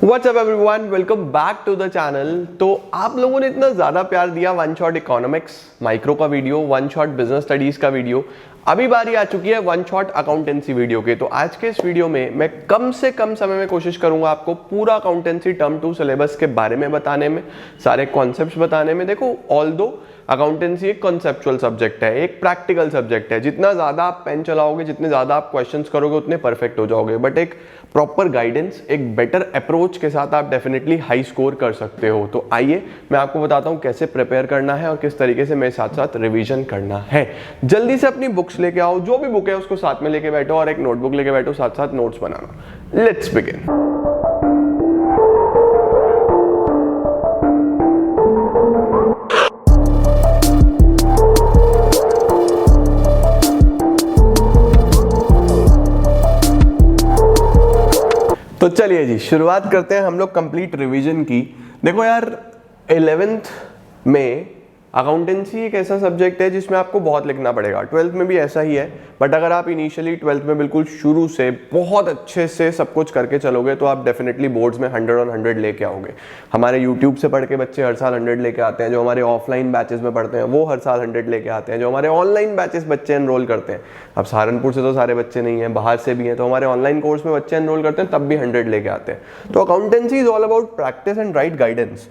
What's up everyone? Welcome back to the channel। तो आप लोगों ने इतना ज़्यादा प्यार दिया वन शॉट इकोनॉमिक्स माइक्रो का video, one shot business studies का वीडियो, अभी बारी आ चुकी है वन शॉट अकाउंटेंसी वीडियो के। तो आज के इस वीडियो में मैं कम से कम समय में कोशिश करूंगा आपको पूरा अकाउंटेंसी टर्म 2 सिलेबस के बारे में बताने में, सारे कॉन्सेप्ट्स बताने में। देखो ऑल्दो अकाउंटेंसी एक कॉन्सेप्चुअल सब्जेक्ट है, एक प्रैक्टिकल सब्जेक्ट है। जितना ज़्यादा आप पेन चलाओगे, जितने ज़्यादा आप क्वेश्चंस करोगे, उतने परफेक्ट हो जाओगे। बट एक प्रॉपर गाइडेंस, एक बेटर अप्रोच के साथ आप डेफिनेटली हाई स्कोर कर सकते हो। तो आइए मैं आपको बताता हूँ कैसे प्रिपेयर करना है और किस तरीके से मेरे साथ साथ रिवीजन करना है। जल्दी से अपनी बुक्स लेके आओ, जो भी बुक है उसको साथ में लेके बैठो और एक नोटबुक लेके बैठो, साथ साथ नोट्स बनाना। Let's begin. तो चलिए जी शुरुआत करते हैं हम लोग कंप्लीट रिवीजन की। देखो यार 11th में अकाउंटेंसी एक ऐसा सब्जेक्ट है जिसमें आपको बहुत लिखना पड़ेगा। 12th में भी ऐसा ही है, बट अगर आप इनिशियली 12th में बिल्कुल शुरू से बहुत अच्छे से सब कुछ करके चलोगे तो आप डेफिनेटली बोर्ड्स में 100 on 100 लेके आओगे। हमारे YouTube से पढ़ के बच्चे हर साल 100 लेके आते हैं, जो हमारे ऑफलाइन बैचेस में पढ़ते हैं वो हर साल 100 लेके आते हैं, जो हमारे ऑनलाइन बैचेस बच्चे एनरोल करते हैं। अब सहारनपुर से तो सारे बच्चे नहीं हैं, बाहर से भी हैं, तो हमारे ऑनलाइन कोर्स में बच्चे एनरोल करते हैं तब भी 100 लेके आते हैं। तो accountancy is all about practice and right guidance.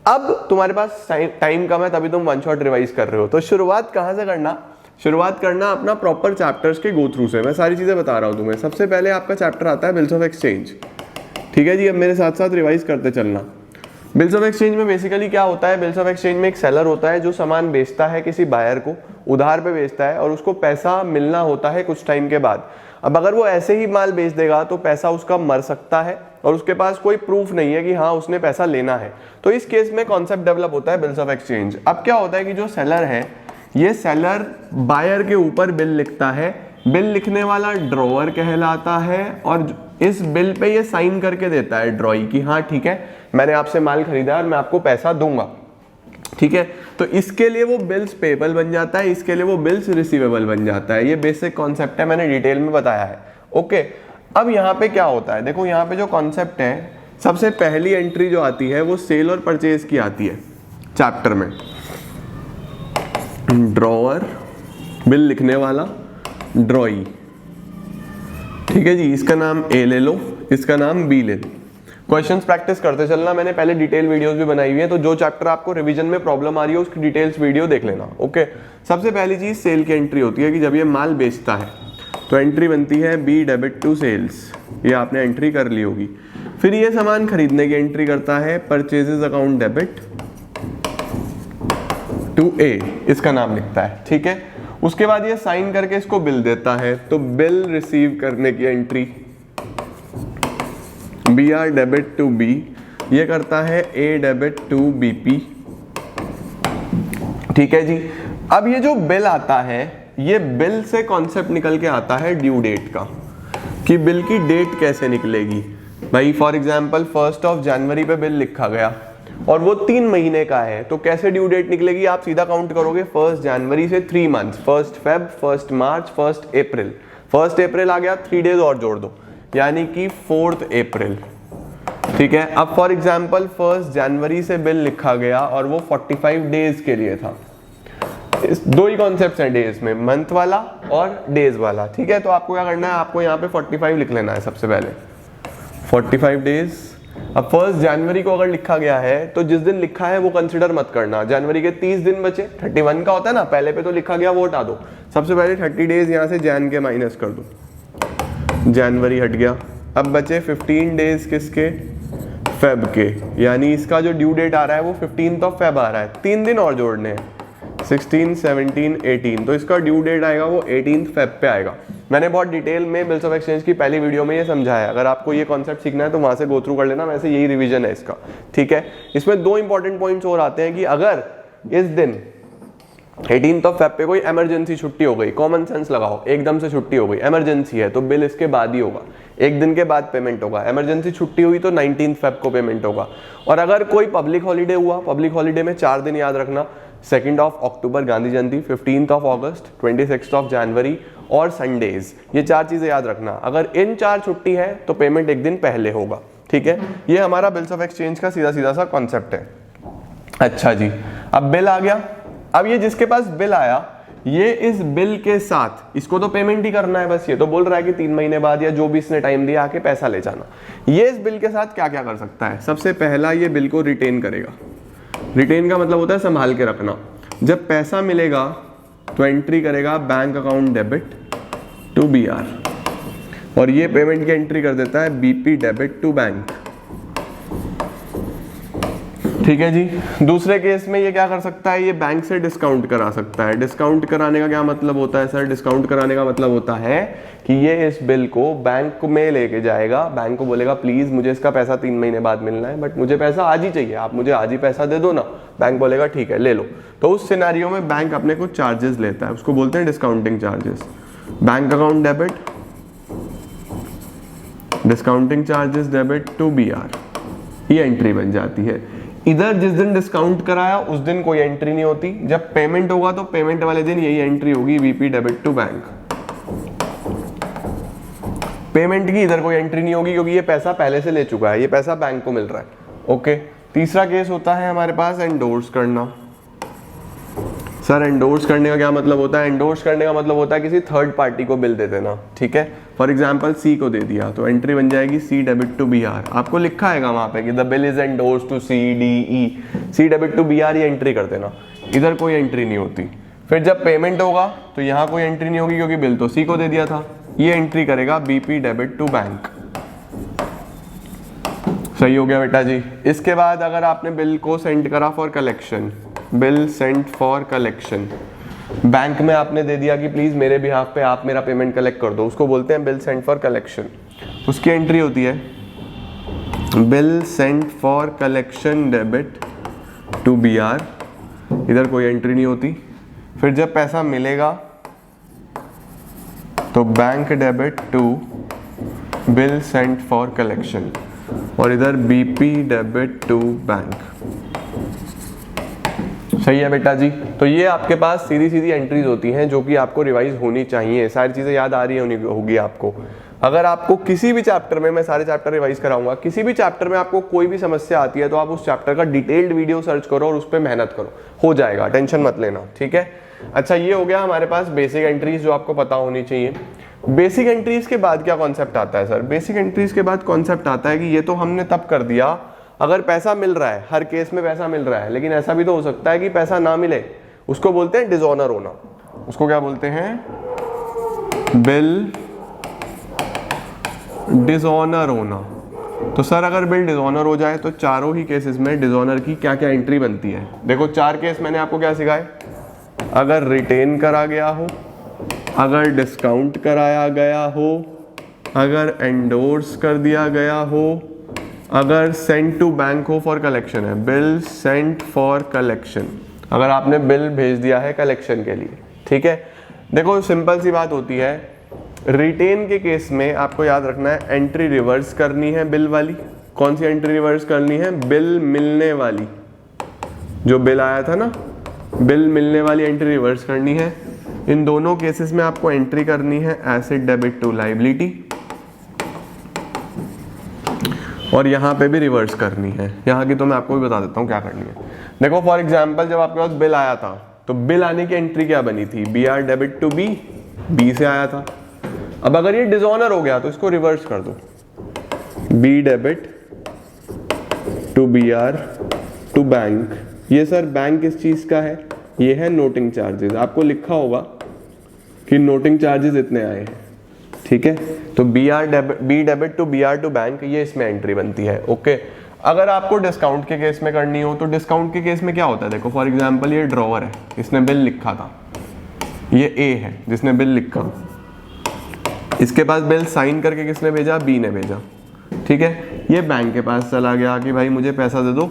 अब तुम्हारे पास टाइम कम है, तभी तुम वन शॉट रिवाइज कर रहे हो। तो शुरुआत कहाँ से करना? शुरुआत करना अपना प्रॉपर चैप्टर्स के गो थ्रू से। मैं सारी चीजें बता रहा हूँ तुम्हें। सबसे पहले आपका चैप्टर आता है बिल्स ऑफ एक्सचेंज। ठीक है जी, अब मेरे साथ साथ रिवाइज करते चलना। बिल्स ऑफ एक्सचेंज में बेसिकली क्या होता है? बिल्स ऑफ एक्सचेंज में एक सेलर होता है जो सामान बेचता है किसी बायर को, उधार पे बेचता है और उसको पैसा मिलना होता है कुछ टाइम के बाद। अब अगर वो ऐसे ही माल बेच देगा तो पैसा उसका मर सकता है और उसके पास कोई प्रूफ नहीं है कि हाँ उसने पैसा लेना है। तो इस केस में कॉन्सेप्ट डेवलप होता है बिल्स ऑफ एक्सचेंज। अब क्या होता है कि जो सेलर है, ये सेलर बायर के ऊपर बिल लिखता है। बिल लिखने वाला ड्रॉअर कहलाता है और इस बिल पे ये साइन करके देता है ड्रॉई कि हाँ ठीक है मैंने आपसे माल खरीदा और मैं आपको पैसा दूंगा। ठीक है, तो इसके लिए वो बिल्स पेएबल बन जाता है, इसके लिए वो बिल्स रिसीवेबल बन जाता है। ये बेसिक कॉन्सेप्ट है, मैंने डिटेल में बताया है। ओके, अब यहाँ पे क्या होता है? देखो यहाँ पे जो कॉन्सेप्ट है, सबसे पहली एंट्री जो आती है वो सेल और परचेज की आती है चैप्टर में। ड्रॉअर, बिल लिखने वाला, ड्रॉई। ठीक है जी, इसका नाम ए ले लो, इसका नाम बी ले लो। क्वेश्चंस प्रैक्टिस करते चलना। मैंने पहले डिटेल वीडियोस भी बनाई हुई है, तो जो चैप्टर आपको रिवीजन में प्रॉब्लम आ रही है उसकी डिटेल्स वीडियो देख लेना। ओके, सबसे पहली चीज सेल की एंट्री होती है कि जब ये माल बेचता है तो एंट्री बनती है बी डेबिट टू सेल्स। ये आपने एंट्री कर ली होगी। फिर ये सामान खरीदने की एंट्री करता है परचेजेस अकाउंट डेबिट टू ए, इसका नाम लिखता है। ठीक है, उसके बाद ये साइन करके इसको बिल देता है, तो बिल रिसीव करने की entry B R debit to B, ये करता है A debit to B P. ठीक है जी, अब ये जो बिल आता है, ये बिल से कॉन्सेप्ट निकल के आता है ड्यू डेट का, कि बिल की डेट कैसे निकलेगी। भाई फॉर एग्जांपल 1 जनवरी पे बिल लिखा गया और वो 3 महीने का है, तो कैसे ड्यू डेट निकलेगी? आप सीधा काउंट करोगे 1 जनवरी से 3 मंथ्स, 1 फेब, 1 मार्च, 1 अप्रैल। 1 अप्रैल आ गया, 3 डेज और जोड़ दो, यानी कि 4 अप्रैल। ठीक है, अब फॉर एग्जांपल 1 जनवरी से बिल लिखा गया और वो 45 डेज के लिए था। इस दो ही कॉन्सेप्ट्स हैं डेज में, मंथ वाला और डेज वाला। ठीक है, तो आपको क्या करना है? आपको यहाँ पे 45 लिख लेना है सबसे पहले, 45 डेज। अब 1 जनवरी को अगर लिखा गया है तो जिस दिन लिखा है वो कंसिडर मत करना। जनवरी के 30 दिन बचे, 31 का होता है ना, पहले पे तो लिखा गया वो हटा दो। सबसे पहले 30 डेज यहाँ से जैन के माइनस कर दो, जनवरी हट गया। अब बचे 15 डेज किसके? फेब के, यानी इसका जो ड्यू डेट आ रहा है वो 15 फेब आ रहा है। 3 दिन और जोड़ने हैं, 16, 17, 18, तो इसका ड्यू डेट आएगा वो 18 फेब पे आएगा। मैंने बहुत डिटेल में बिल्स ऑफ एक्सचेंज की पहली वीडियो में ये समझाया है। अगर आपको ये कॉन्सेप्ट सीखना है तो वहां से गो थ्रू कर लेना, वैसे यही रिवीजन है इसका। ठीक है, इसमें 2 इंपॉर्टेंट पॉइंट्स और आते हैं कि अगर इस दिन 18 फेब पे कोई इमरजेंसी छुट्टी हो गई, कॉमन सेंस लगाओ, एकदम से छुट्टी हो गई, इमरजेंसी है, तो बिल इसके बाद ही होगा, 1 दिन के बाद पेमेंट होगा। इमरजेंसी छुट्टी हुई तो 19 फेब को पेमेंट होगा। और अगर कोई पब्लिक हॉलीडे हुआ, पब्लिक हॉलीडे में 4 दिन याद रखना, 2 अक्टूबर गांधी जयंती, 15 अगस्त, 26 जनवरी और संडेज, ये 4 चीजें याद रखना। अगर इन 4 छुट्टी है तो पेमेंट 1 दिन पहले होगा। ठीक है, ये हमारा बिल्स ऑफ एक्सचेंज का सीधा सीधा सा कॉन्सेप्ट है। अच्छा जी, अब बिल आ गया। अब ये जिसके पास बिल आया, ये इस बिल के साथ, इसको तो पेमेंट ही करना है बस, ये तो बोल रहा है कि 3 महीने बाद या जो भी इसने टाइम दिया आके पैसा ले जाना। ये इस बिल के साथ क्या क्या कर सकता है? सबसे पहला, ये बिल को रिटेन करेगा। रिटेन का मतलब होता है संभाल के रखना। जब पैसा मिलेगा तो एंट्री करेगा bank account debit to BR, और ये पेमेंट की एंट्री कर देता है BP डेबिट टू बैंक। ठीक है जी। दूसरे केस में ये क्या कर सकता है? ये बैंक से डिस्काउंट करा सकता है। डिस्काउंट कराने का क्या मतलब होता है सर? डिस्काउंट कराने का मतलब होता है कि ये इस बिल को बैंक में लेके जाएगा, बैंक को बोलेगा प्लीज मुझे इसका पैसा 3 महीने बाद मिलना है, बट मुझे पैसा आज ही चाहिए, आप मुझे आज ही पैसा दे दो ना। बैंक बोलेगा ठीक है ले लो। तो उस सिनेरियो में बैंक अपने को चार्जेस लेता है, उसको बोलते हैं discounting charges. Bank account debit, discounting charges debit to BR, ये एंट्री बन जाती है। इधर जिस दिन डिस्काउंट कराया उस दिन कोई एंट्री नहीं होती, जब पेमेंट होगा तो पेमेंट वाले दिन यही एंट्री होगी, BP debit to bank. Payment की इधर कोई एंट्री नहीं होगी क्योंकि ये पैसा पहले से ले चुका है, ये पैसा बैंक को मिल रहा है। ओके। तीसरा केस होता है हमारे पास एंडोर्स करना। सर एंडोर्स करने का क्या मतलब होता है? एंडोर्स करने का मतलब होता है किसी थर्ड पार्टी को बिल दे देना। ठीक है, फॉर एग्जांपल C को दे दिया तो एंट्री बन जाएगी C डेबिट टू BR। आपको लिखा है वहां पे कि the bill is endorse to CDE, C debit to BR, ये एंट्री कर देना। इधर कोई एंट्री नहीं होती। फिर जब पेमेंट होगा तो यहाँ कोई एंट्री नहीं होगी क्योंकि बिल तो C को दे दिया था, ये एंट्री करेगा BP डेबिट टू बैंक। सही हो गया बेटा जी। इसके बाद अगर आपने बिल को सेंड करा for collection, bill sent for collection, bank में आपने दे दिया कि प्लीज मेरे बिहाफ पे आप मेरा पेमेंट कलेक्ट कर दो, उसको बोलते हैं बिल सेंट फॉर कलेक्शन। उसकी एंट्री होती है bill sent for collection debit to BR, इधर कोई एंट्री नहीं होती। फिर जब पैसा मिलेगा तो bank debit to bill sent for collection, और इधर BP डेबिट टू बैंक। सही है बेटा जी। तो ये आपके पास सीधी सीधी एंट्रीज होती हैं जो कि आपको रिवाइज होनी चाहिए। सारी चीजें याद आ रही होगी आपको। अगर आपको किसी भी चैप्टर में, मैं सारे चैप्टर रिवाइज कराऊंगा, किसी भी चैप्टर में आपको कोई भी समस्या आती है तो आप उस चैप्टर का डिटेल्ड वीडियो सर्च करो और उस पर मेहनत करो, हो जाएगा, टेंशन मत लेना। ठीक है। अच्छा, ये हो गया हमारे पास बेसिक एंट्रीज जो आपको पता होनी चाहिए। बेसिक एंट्रीज के बाद क्या कॉन्सेप्ट आता है सर? बेसिक एंट्रीज के बाद कॉन्सेप्ट आता है कि ये तो हमने तब कर दिया अगर पैसा मिल रहा है, हर केस में पैसा मिल रहा है, लेकिन ऐसा भी तो हो सकता है कि पैसा ना मिले, उसको बोलते हैं डिसऑनर होना। उसको क्या बोलते हैं? बिल डिसऑनर होना। तो सर अगर बिल डिसऑनर हो जाए तो चारों ही केसेस में डिसऑनर की क्या क्या एंट्री बनती है? देखो 4 केस मैंने आपको क्या सिखाए। अगर रिटेन करा गया हो, अगर डिस्काउंट कराया गया हो, अगर एंडोर्स कर दिया गया हो, अगर सेंड टू बैंक हो फॉर कलेक्शन है, बिल सेंट फॉर कलेक्शन, अगर आपने बिल भेज दिया है कलेक्शन के लिए। ठीक है। देखो सिंपल सी बात होती है, रिटेन के केस में आपको याद रखना है एंट्री रिवर्स करनी है बिल वाली। कौन सी एंट्री रिवर्स करनी है? बिल मिलने वाली, जो बिल आया था ना, बिल मिलने वाली एंट्री रिवर्स करनी है। इन दोनों केसेस में आपको एंट्री करनी है एसेट डेबिट टू लायबिलिटी, और यहाँ पे भी रिवर्स करनी है। यहाँ की तो मैं आपको भी बता देता हूँ क्या करनी है। देखो फॉर एग्जांपल जब आपके पास बिल आया था तो बिल आने की एंट्री क्या बनी थी? BR डेबिट टू B से आया था। अब अगर ये डिसऑनर हो गया तो इसको रिवर्स कर दो, B debit to BR to bank. ये सर बैंक किस चीज का है? ये है नोटिंग चार्जेस। आपको लिखा होगा कि नोटिंग चार्जेस इतने आए हैं। ठीक है। तो B debit to BR to bank, ये इसमें एंट्री बनती है। ओके। अगर आपको डिस्काउंट के केस में करनी हो तो डिस्काउंट के केस में क्या होता है? देखो फॉर एग्जांपल ये ड्रॉवर है, इसने बिल लिखा था, ये A है जिसने बिल लिखा, इसके पास बिल साइन करके किसने भेजा? B ने भेजा। ठीक है। ये बैंक के पास चला गया कि भाई मुझे पैसा दे दो,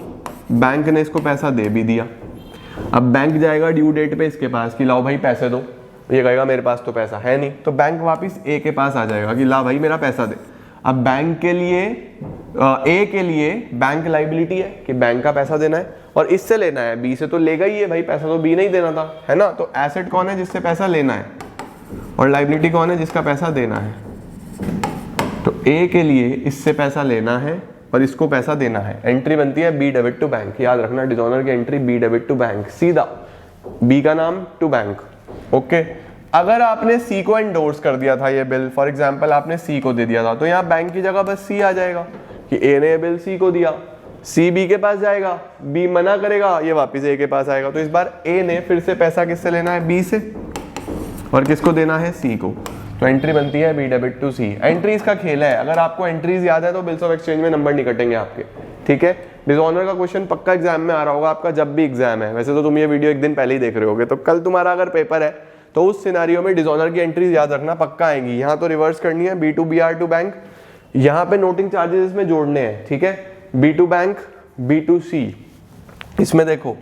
बैंक ने इसको पैसा दे भी दिया। अब बैंक जाएगा ड्यू डेट पे इसके पास कि लाओ भाई पैसे दो, ये कहेगा मेरे पास तो पैसा है नहीं, तो बैंक वापस A के पास आ जाएगा कि ला भाई मेरा पैसा दे। अब बैंक के लिए A के लिए बैंक लायबिलिटी है कि बैंक का पैसा देना है और इससे लेना है, B से तो लेगा ही है भाई, पैसा तो B नहीं देना था, है ना। तो एसेट कौन है? जिससे पैसा लेना है, और लायबिलिटी कौन है? जिसका पैसा देना है। तो A के लिए इससे पैसा लेना है, और इसको पैसा देना है। एंट्री बनती है बी डेबिट टू बैंक, याद रखना डिसऑनर की entry B debit to bank, सीधा बी का नाम टू बैंक। ओके, अगर आपने सी को एंडोर्स कर दिया था ये बिल, फॉर एग्जांपल आपने सी को दे दिया था, तो यहाँ बैंक की जगह बस सी आ जाएगा कि ए ने बिल सी को दिया, सी बी के पास जाएगा, बी मना करेगा, ये वापस ए के पास आएगा। तो इस बार ए ने फिर से पैसा किससे लेना है, बी से, और किसको देना है, सी को। तो एंट्री बनती है B debit to C. Entries का खेल है, अगर आपको एंट्रीज याद है तो बिल्स ऑफ एक्सचेंज में नंबर नहीं कटेंगे आपके, ठीक है। डिसऑनर का क्वेश्चन पक्का एग्जाम में आ रहा होगा आपका, जब भी एग्जाम है। वैसे तो तुम ये वीडियो एक दिन पहले ही देख रहे होगे, तो कल तुम्हारा अगर पेपर है तो उस सिनारियो में डिसऑनर की एंट्रीज याद रखना पक्का आएंगी। यहाँ तो रिवर्स करनी है B to B R to bank, यहाँ पे नोटिंग चार्जेस इसमें जोड़ने हैं, ठीक है। B to bank, B to C, इसमें देखो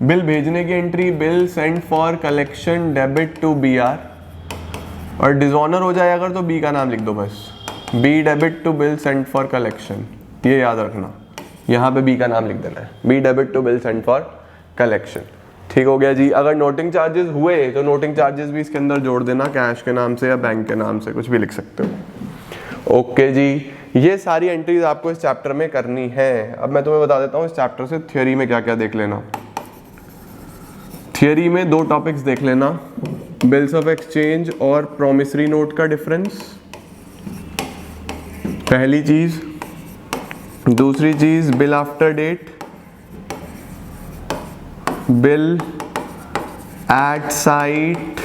बिल भेजने की entry bill send for collection debit to B R, और डिसऑनर हो जाए अगर तो बी का नाम लिख दो बस, B debit to bill send for collection, ये याद रखना, यहाँ पे बी का नाम लिख देना है, B debit to bill send for collection. ठीक हो गया जी। अगर नोटिंग चार्जेस हुए तो नोटिंग चार्जेस भी इसके अंदर जोड़ देना, कैश के नाम से या बैंक के नाम से, कुछ भी लिख सकते हो। ओके जी, ये सारी एंट्रीज आपको इस चैप्टर में करनी है। अब मैं तुम्हें बता देता हूँ इस चैप्टर से थ्योरी में क्या क्या देख लेना। थियरी में दो टॉपिक्स देख लेना, बिल्स ऑफ एक्सचेंज और प्रोमिसरी नोट का डिफरेंस, पहली चीज। दूसरी चीज bill after date, bill at sight,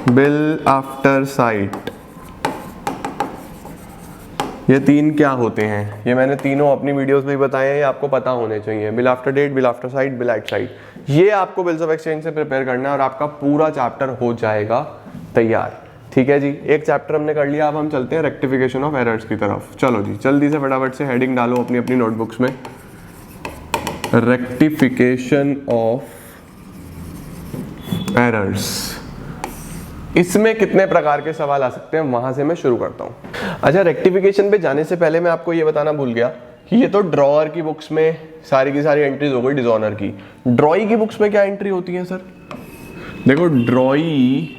bill after sight. ये तीन क्या होते हैं, ये मैंने तीनों अपनी वीडियोस में बताए हैं, ये आपको पता होने चाहिए। Bill after date, bill after sight, bill at sight, ये आपको बिल्स ऑफ एक्सचेंज से प्रिपेयर करना है और आपका पूरा चैप्टर हो जाएगा तैयार। ठीक है जी, एक चैप्टर हमने कर लिया, अब हम चलते हैं रेक्टिफिकेशन ऑफ एरर्स की तरफ। चलो जी, जल्दी से फटाफट से हेडिंग डालो अपनी अपनी नोटबुक्स में, रेक्टिफिकेशन ऑफ एरर्स। इसमें कितने प्रकार के सवाल आ सकते हैं, वहां से मैं शुरू करता हूं। अच्छा, रेक्टिफिकेशन पे जाने से पहले मैं आपको ये बताना भूल गया कि ये तो ड्रॉअर की बुक्स में सारी की सारी एंट्रीज हो गई डिसऑनर की। ड्रॉई की बुक्स में क्या एंट्री होती है सर? देखो, ड्रॉई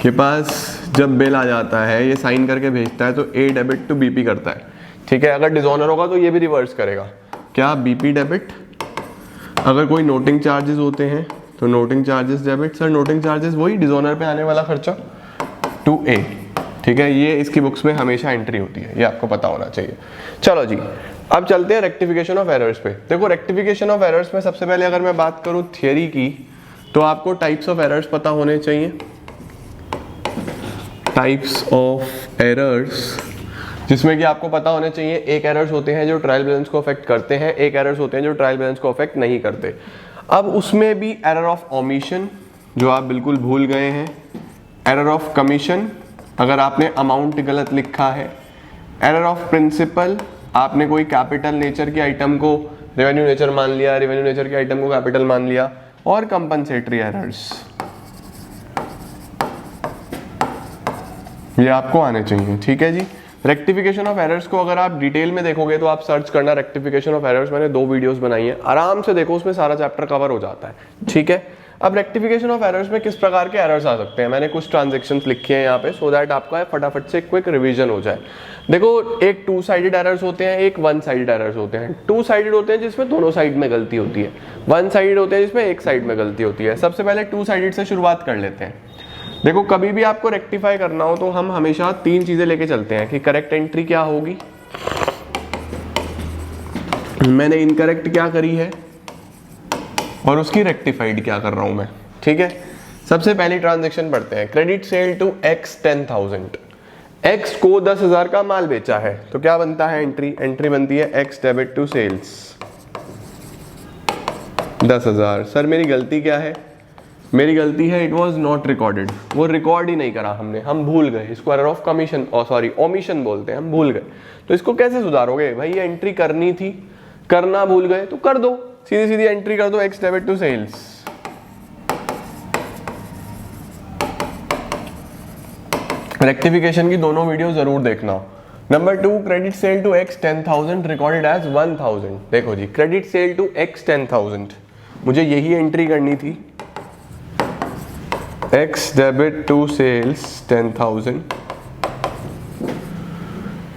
के पास जब बिल आ जाता है, ये साइन करके भेजता है, तो ए डेबिट टू बीपी करता है, ठीक है। अगर डिसऑनर होगा तो ये भी रिवर्स करेगा, क्या, बीपी डेबिट। अगर कोई नोटिंग चार्जेस होते हैं तो noting charges debit. Sir noting charges वही डिसऑनर पे आने वाला खर्चा टू ए, ठीक है। ये इसकी बुक्स में हमेशा एंट्री होती है, ये आपको पता होना चाहिए। चलो जी, अब चलते हैं रेक्टिफिकेशन ऑफ एरर्स पे। देखो, रेक्टिफिकेशन ऑफ एरर्स में सबसे पहले अगर मैं बात करूं थियरी की, तो आपको टाइप्स ऑफ एरर्स पता होने चाहिए। टाइप्स ऑफ एरर्स, जिसमें कि आपको पता होने चाहिए, एक एरर्स होते हैं जो ट्रायल बैलेंस को अफेक्ट करते हैं, एक एरर्स होते हैं जो ट्रायल बैलेंस को अफेक्ट नहीं करते। अब उसमें भी एरर ऑफ ओमिशन, जो आप बिल्कुल भूल गए हैं, एरर ऑफ कमीशन, अगर आपने अमाउंट गलत लिखा है, एरर ऑफ प्रिंसिपल, आपने कोई कैपिटल नेचर की आइटम को रेवेन्यू नेचर मान लिया, रेवेन्यू नेचर की आइटम को कैपिटल मान लिया, और कंपनसेटरी एरर्स, ये आपको आने चाहिए। ठीक है जी। रेक्टिफिकेशन ऑफ एरर्स को अगर आप डिटेल में देखोगे तो आप सर्च करना रेक्टिफिकेशन ऑफ एरर्स, मैंने 2 वीडियोस बनाई है, आराम से देखो, उसमें सारा चैप्टर कवर हो जाता है। ठीक है। अब रेक्टिफिकेशन ऑफ एरर्स में किस प्रकार के एरर्स आ सकते हैं, मैंने कुछ ट्रांजेक्शंस लिखे हैं यहाँ पे, सो दैट आपका फटाफट से क्विक रिवीजन हो जाए। देखो, एक 2 साइडेड एरर्स होते हैं, एक 1 साइडेड एरर्स होते हैं। 2 साइडेड होते हैं जिसमें दोनों साइड में गलती होती है, 1 साइडेड होते हैं जिसमें एक साइड में गलती होती है। सबसे पहले 2 साइडेड से शुरुआत कर लेते हैं। देखो, कभी भी आपको रेक्टिफाई करना हो तो हम हमेशा 3 चीजें लेके चलते हैं कि करेक्ट एंट्री क्या होगी, मैंने इनकरेक्ट क्या करी है, और उसकी रेक्टिफाइड क्या कर रहा हूं मैं। ठीक है। सबसे पहली ट्रांजैक्शन पढ़ते हैं, credit sale to X 10,000। X को 10,000 का माल बेचा है, तो क्या बनता है एंट्री, एंट्री बनती है X debit to sales 10,000। Sir मेरी गलती क्या है, मेरी गलती है इट वॉज नॉट रिकॉर्डेड, वो रिकॉर्ड ही नहीं करा हमने, हम भूल गए, इसको error of commission sorry omission बोलते हैं, हम भूल गए। तो इसको कैसे सुधारोगे भाई, ये एंट्री करनी थी, करना भूल गए तो कर दो, सीधी सीधी एंट्री कर दो X debit to sales. Rectification की दोनों वीडियो जरूर देखना। Number 2, credit sale to X 10,000 recorded as 1,000। देखो जी, क्रेडिट सेल टू एक्स 10,000, मुझे यही एंट्री करनी थी, एक्स डेबिट टू सेल्स 10,000।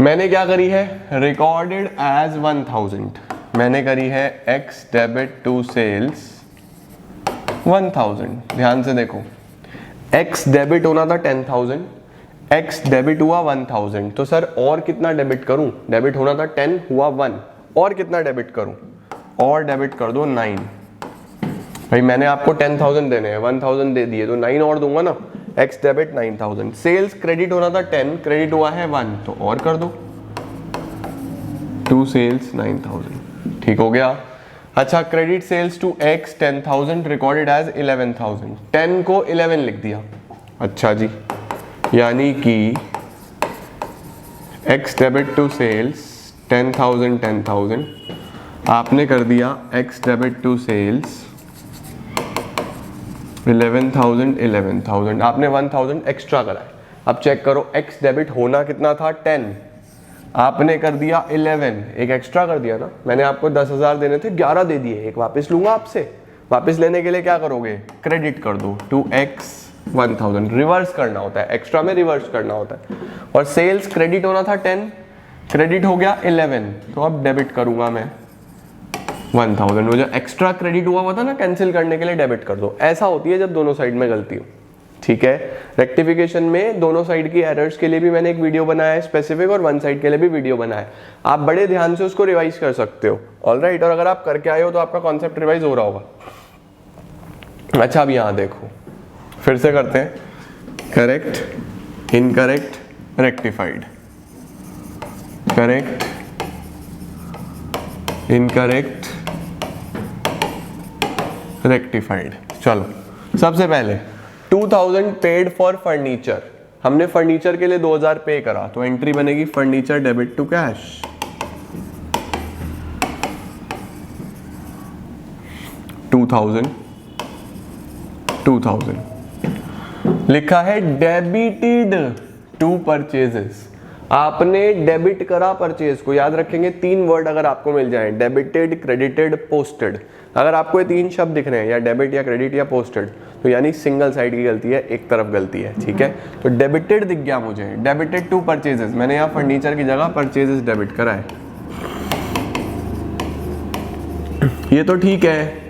मैंने क्या करी है, रिकॉर्डेड एज 1000, मैंने करी है एक्स डेबिट टू सेल्स 1000। ध्यान से देखो, एक्स डेबिट होना था 10,000, एक्स डेबिट हुआ 1000, तो सर और कितना डेबिट करूं, डेबिट होना था 10 हुआ 1, और कितना डेबिट करूं, और डेबिट कर दो 9। भाई मैंने आपको 10,000 देने हैं, 1000 दे दिए तो 9 और दूंगा ना, एक्स डेबिट 9000। सेल्स क्रेडिट होना था 10, क्रेडिट हुआ है 1, तो और कर दो, टू सेल्स 9000, ठीक हो गया। अच्छा, credit sales to X 10,000, recorded as 11,000, 10 को 11 लिख दिया। अच्छा जी, यानी कि एक्स डेबिट टू सेल्स 10,000 10,000, आपने कर दिया एक्स डेबिट टू सेल्स 11,000 11,000, आपने 1000 एक्स्ट्रा कराए। अब चेक करो, एक्स डेबिट होना कितना था 10, आपने कर दिया 11, एक एक्स्ट्रा कर दिया ना। मैंने आपको 10,000 देने थे, 11 दे दिए, एक वापस लूंगा आपसे। वापस लेने के लिए क्या करोगे, क्रेडिट कर दो टू एक्स 1000, रिवर्स करना होता है, एक्स्ट्रा में रिवर्स करना होता है। और सेल्स क्रेडिट होना था 10, क्रेडिट हो गया 11, तो अब डेबिट करूंगा मैं 1000, वो जो एक्स्ट्रा क्रेडिट हुआ था ना, कैंसिल करने के लिए डेबिट कर दो। ऐसा होती है जब दोनों साइड में गलती हो, ठीक है। रेक्टिफिकेशन में दोनों साइड की एरर्स के लिए भी मैंने एक वीडियो बनाया है स्पेसिफिक, और वन साइड के लिए भी वीडियो बनाया है, आप बड़े ध्यान से उसको रिवाइज कर सकते हो। ऑलराइट, और अगर आप करके आए हो तो आपका कॉन्सेप्ट रिवाइज हो रहा होगा। अच्छा, अब यहां देखो, फिर से करते हैं, correct, incorrect, rectified, correct, incorrect, rectified. चलो सबसे पहले 2000 पेड फॉर फर्नीचर, हमने फर्नीचर के लिए 2000 पे करा, तो एंट्री बनेगी furniture debit to cash. Two thousand लिखा है डेबिटेड टू परचेजेस, आपने डेबिट करा परचेज को। याद रखेंगे 3 वर्ड अगर आपको मिल जाए, डेबिटेड, क्रेडिटेड, पोस्टेड। अगर आपको ये 3 शब्द दिख रहे हैं, या डेबिट या क्रेडिट या पोस्टेड, तो यानी सिंगल साइड की गलती है, एक तरफ गलती है, ठीक है। तो डेबिटेड दिख गया मुझे, डेबिटेड टू परचेजेस, मैंने यहाँ फर्नीचर की जगह परचेजेस डेबिट करा है, ये तो ठीक है।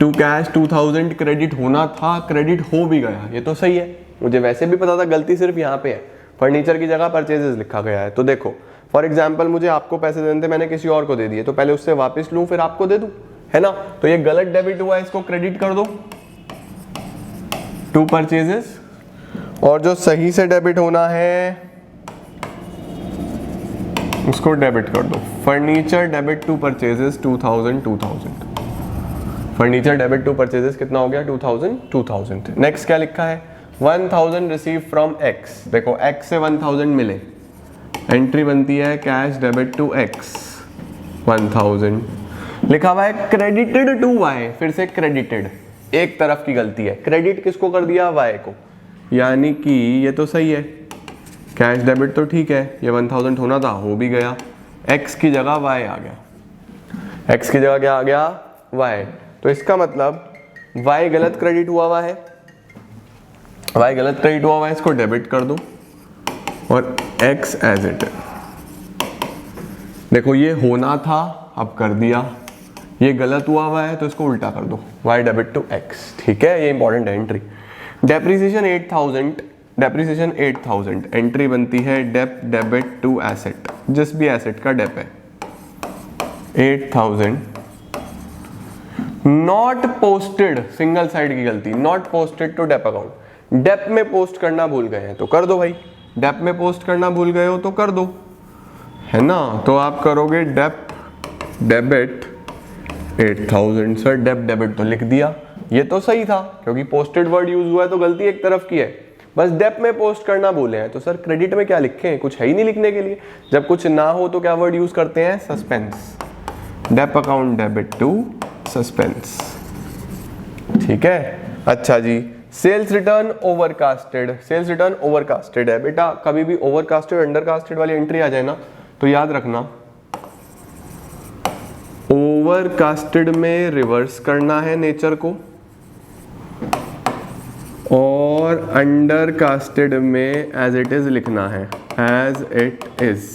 टू कैश 2000 क्रेडिट होना था, क्रेडिट हो भी गया, ये तो सही है। मुझे वैसे भी पता था गलती सिर्फ यहाँ पे है, फर्नीचर की जगह परचेजेस लिखा गया है। तो देखो फॉर एग्जांपल, मुझे आपको पैसे देने थे, मैंने किसी और को दे दिए, तो पहले उससे वापस लूं फिर आपको दे दूं, है ना। तो ये गलत डेबिट हुआ है, इसको क्रेडिट कर दो टू परचेजेस, और जो सही से डेबिट होना है उसको डेबिट कर दो। Furniture debit to purchases 2000। Furniture debit to purchases कितना हो गया, 2000। नेक्स्ट क्या लिखा है, 1000 रिसीव फ्रॉम एक्स। देखो एक्स से 1000 मिले, एंट्री बनती है कैश डेबिट टू एक्स 1000। लिखा हुआ है क्रेडिटेड टू वाई, फिर से क्रेडिटेड, एक तरफ की गलती है। क्रेडिट किसको कर दिया, वाई को, यानी कि ये तो सही है, कैश डेबिट तो ठीक है, ये 1000 होना था, हो भी गया। एक्स की जगह वाई आ गया, एक्स की जगह क्या आ गया, वाई। तो इसका मतलब वाई गलत क्रेडिट हुआ है, वाई गलत क्रेडिट हुआ है, इसको डेबिट कर दो, और एक्स एज इट है। देखो ये होना था, अब कर दिया, ये गलत हुआ है तो इसको उल्टा कर दो, वाई डेबिट टू एक्स, ठीक है, ये इंपॉर्टेंट है एंट्री। डेप्रिसिएशन 8000, एंट्री बनती है डेप डेबिट टू एसेट, जिस भी एसेट का डेप है 8000। नॉट पोस्टेड, सिंगल साइड की गलती, नॉट पोस्टेड टू डेप अकाउंट, डेप में पोस्ट करना भूल गए हैं तो कर दो भाई, डेप में पोस्ट करना भूल गए हो तो कर दो, है ना। तो आप करोगे डेप डेबिट 8000, सर डेप डेबिट तो लिख दिया, ये तो सही था क्योंकि पोस्टेड वर्ड यूज हुआ है तो गलती एक तरफ की है, बस डेप में पोस्ट करना भूले हैं। तो सर क्रेडिट में क्या लिखे, कुछ है ही नहीं लिखने के लिए। जब कुछ ना हो तो क्या वर्ड यूज करते हैं, सस्पेंस, डेप अकाउंट डेबिट टू सस्पेंस, ठीक है। अच्छा जी, sales return overcasted, sales return overcasted है बेटा, कभी भी ओवरकास्टेड अंडरकास्टेड वाली एंट्री आ जाए ना तो याद रखना, ओवरकास्टेड में रिवर्स करना है नेचर को, और अंडर कास्टेड में एज इट इज लिखना है, एज इट इज।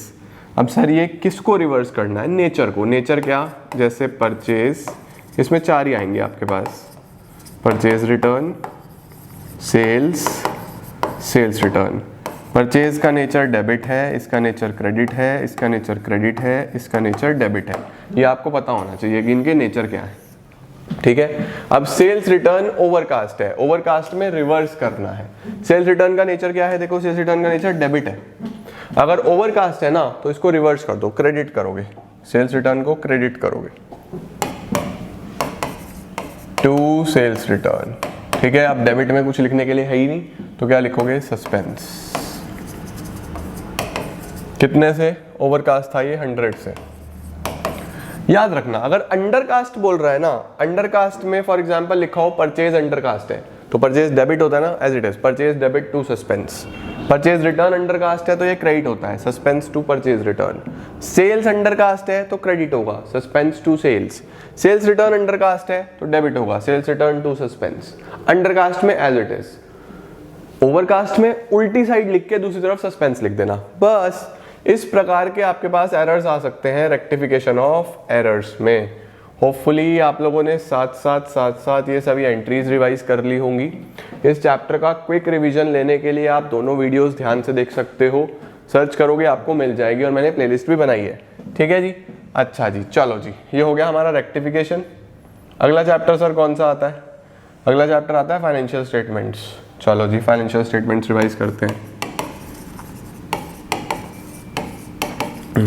अब सर ये किसको रिवर्स करना है? नेचर को। नेचर क्या? जैसे परचेज, इसमें 4 ही आएंगे आपके पास, purchase return, sales, sales return. Purchase का नेचर डेबिट है, इसका नेचर क्रेडिट है, इसका नेचर क्रेडिट है, इसका नेचर डेबिट है। ये आपको पता होना चाहिए कि इनके नेचर क्या है, ठीक है। अब सेल्स रिटर्न ओवरकास्ट है, ओवरकास्ट में रिवर्स करना है। सेल्स रिटर्न का नेचर क्या है? देखो सेल्स रिटर्न का नेचर डेबिट है। अगर ओवरकास्ट है ना तो इसको रिवर्स कर दो, क्रेडिट करोगे, सेल्स रिटर्न को क्रेडिट करोगे टू सेल्स रिटर्न, ठीक है। अब डेबिट में कुछ लिखने के लिए है ही नहीं तो क्या लिखोगे? सस्पेंस। कितने से ओवरकास्ट था ये? 100 से। याद रखना अगर अंडरकास्ट बोल रहा है ना, अंडरकास्ट में फॉर एग्जांपल लिखा हो परचेज अंडरकास्ट है तो परचेज डेबिट होता है ना, as it is, purchase debit to suspense. Purchase return undercast है तो ये क्रेडिट होता है, suspense to purchase return. Sales undercast है तो क्रेडिट होगा, suspense to sales. Sales return undercast है तो डेबिट होगा, sales return to suspense. Undercast में एज इट इज, ओवरकास्ट में उल्टी साइड लिख के दूसरी तरफ सस्पेंस लिख देना। बस इस प्रकार के आपके पास एरर्स आ सकते हैं रेक्टिफिकेशन ऑफ एरर्स में। होपफुली आप लोगों ने साथ साथ ये सभी एंट्रीज रिवाइज कर ली होंगी। इस चैप्टर का क्विक रिवीजन लेने के लिए आप दोनों वीडियोस ध्यान से देख सकते हो, सर्च करोगे आपको मिल जाएगी और मैंने प्लेलिस्ट भी बनाई है, ठीक है जी। अच्छा जी, चलो जी, ये हो गया हमारा रेक्टिफिकेशन। अगला चैप्टर सर कौन सा आता है? अगला चैप्टर आता है फाइनेंशियल स्टेटमेंट्स। चलो जी, फाइनेंशियल स्टेटमेंट्स रिवाइज करते हैं।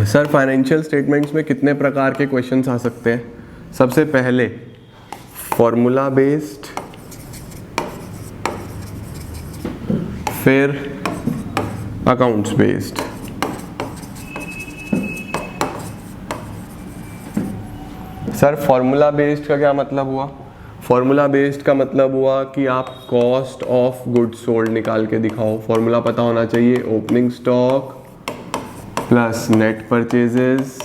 सर फाइनेंशियल स्टेटमेंट्स में कितने प्रकार के क्वेश्चंस आ सकते हैं? सबसे पहले फॉर्मूला बेस्ड, फिर accounts based. Sir formula based का क्या मतलब हुआ? फॉर्मूला बेस्ड का मतलब हुआ कि आप कॉस्ट ऑफ गुड्स सोल्ड निकाल के दिखाओ। फॉर्मूला पता होना चाहिए, opening stock plus net purchases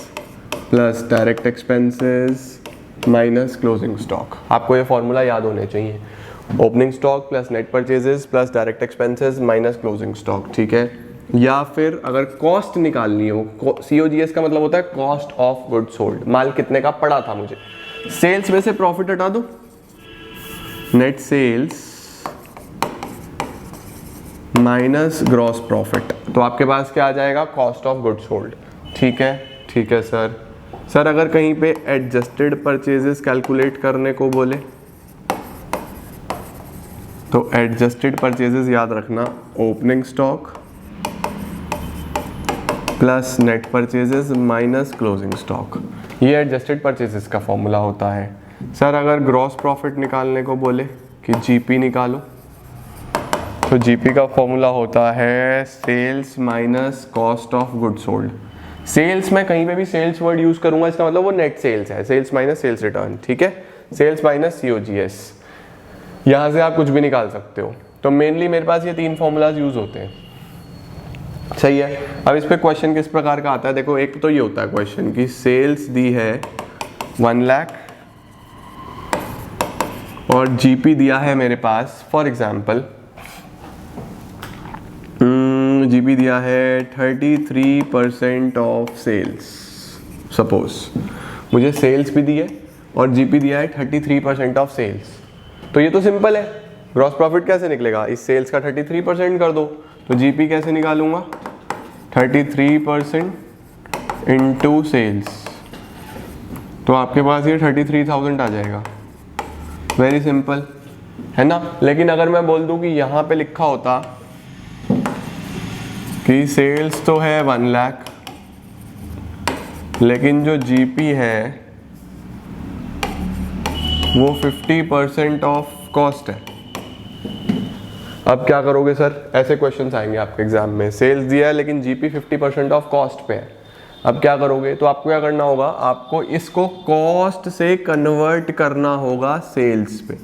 plus direct expenses minus closing stock. आपको ये फॉर्मूला याद होने चाहिए, opening stock plus net purchases plus direct expenses minus closing stock, ठीक है। या फिर अगर कॉस्ट निकालनी हो, COGS का मतलब होता है कॉस्ट ऑफ गुड्स सोल्ड, माल कितने का पड़ा था मुझे। सेल्स में से प्रॉफिट हटा दो, net sales minus gross profit, तो आपके पास क्या आ जाएगा? कॉस्ट ऑफ गुड्स सोल्ड, ठीक है। ठीक है सर। सर अगर कहीं पे एडजस्टेड परचेजेस कैलकुलेट करने को बोले तो एडजस्टेड परचेजेस याद रखना, opening stock plus net purchases minus closing stock, ये एडजस्टेड परचेजेस का फॉर्मूला होता है। सर अगर ग्रॉस प्रॉफिट निकालने को बोले कि जीपी निकालो तो जीपी का फॉर्मूला होता है sales minus cost of goods sold. Sales में कहीं पे भी सेल्स वर्ड यूज करूंगा इसका मतलब वो नेट सेल्स है, सेल्स माइनस सेल्स रिटर्न, ठीक है। सेल्स माइनस COGS, यहां से आप कुछ भी निकाल सकते हो। तो मेनली मेरे पास ये 3 फॉर्मूलाज यूज होते हैं, सही है। अब इस पे क्वेश्चन किस प्रकार का आता है? देखो एक तो ये होता है क्वेश्चन की सेल्स दी है 1 लाख और जीपी दिया है मेरे पास, फॉर एग्जाम्पल जीपी दिया है 33% ऑफ सेल्स। सपोज मुझे सेल्स भी दी है और जीपी दिया है 33% ऑफ सेल्स, तो ये तो सिंपल है। ग्रॉस प्रॉफिट कैसे निकलेगा? इस सेल्स का 33% कर दो, तो जीपी कैसे निकालूंगा? 33% इंटू सेल्स, तो आपके पास ये 33,000 आ जाएगा। वेरी सिंपल है ना। लेकिन अगर मैं बोल दूं कि यहाँ पे लिखा होता कि सेल्स तो है 1 लाख लेकिन जो जीपी है वो 50% ऑफ कॉस्ट है, अब क्या करोगे सर? ऐसे क्वेश्चंस आएंगे आपके एग्जाम में, सेल्स दिया है लेकिन जीपी 50% ऑफ कॉस्ट पे है, अब क्या करोगे? तो आपको क्या करना होगा? आपको इसको कॉस्ट से कन्वर्ट करना होगा सेल्स पे।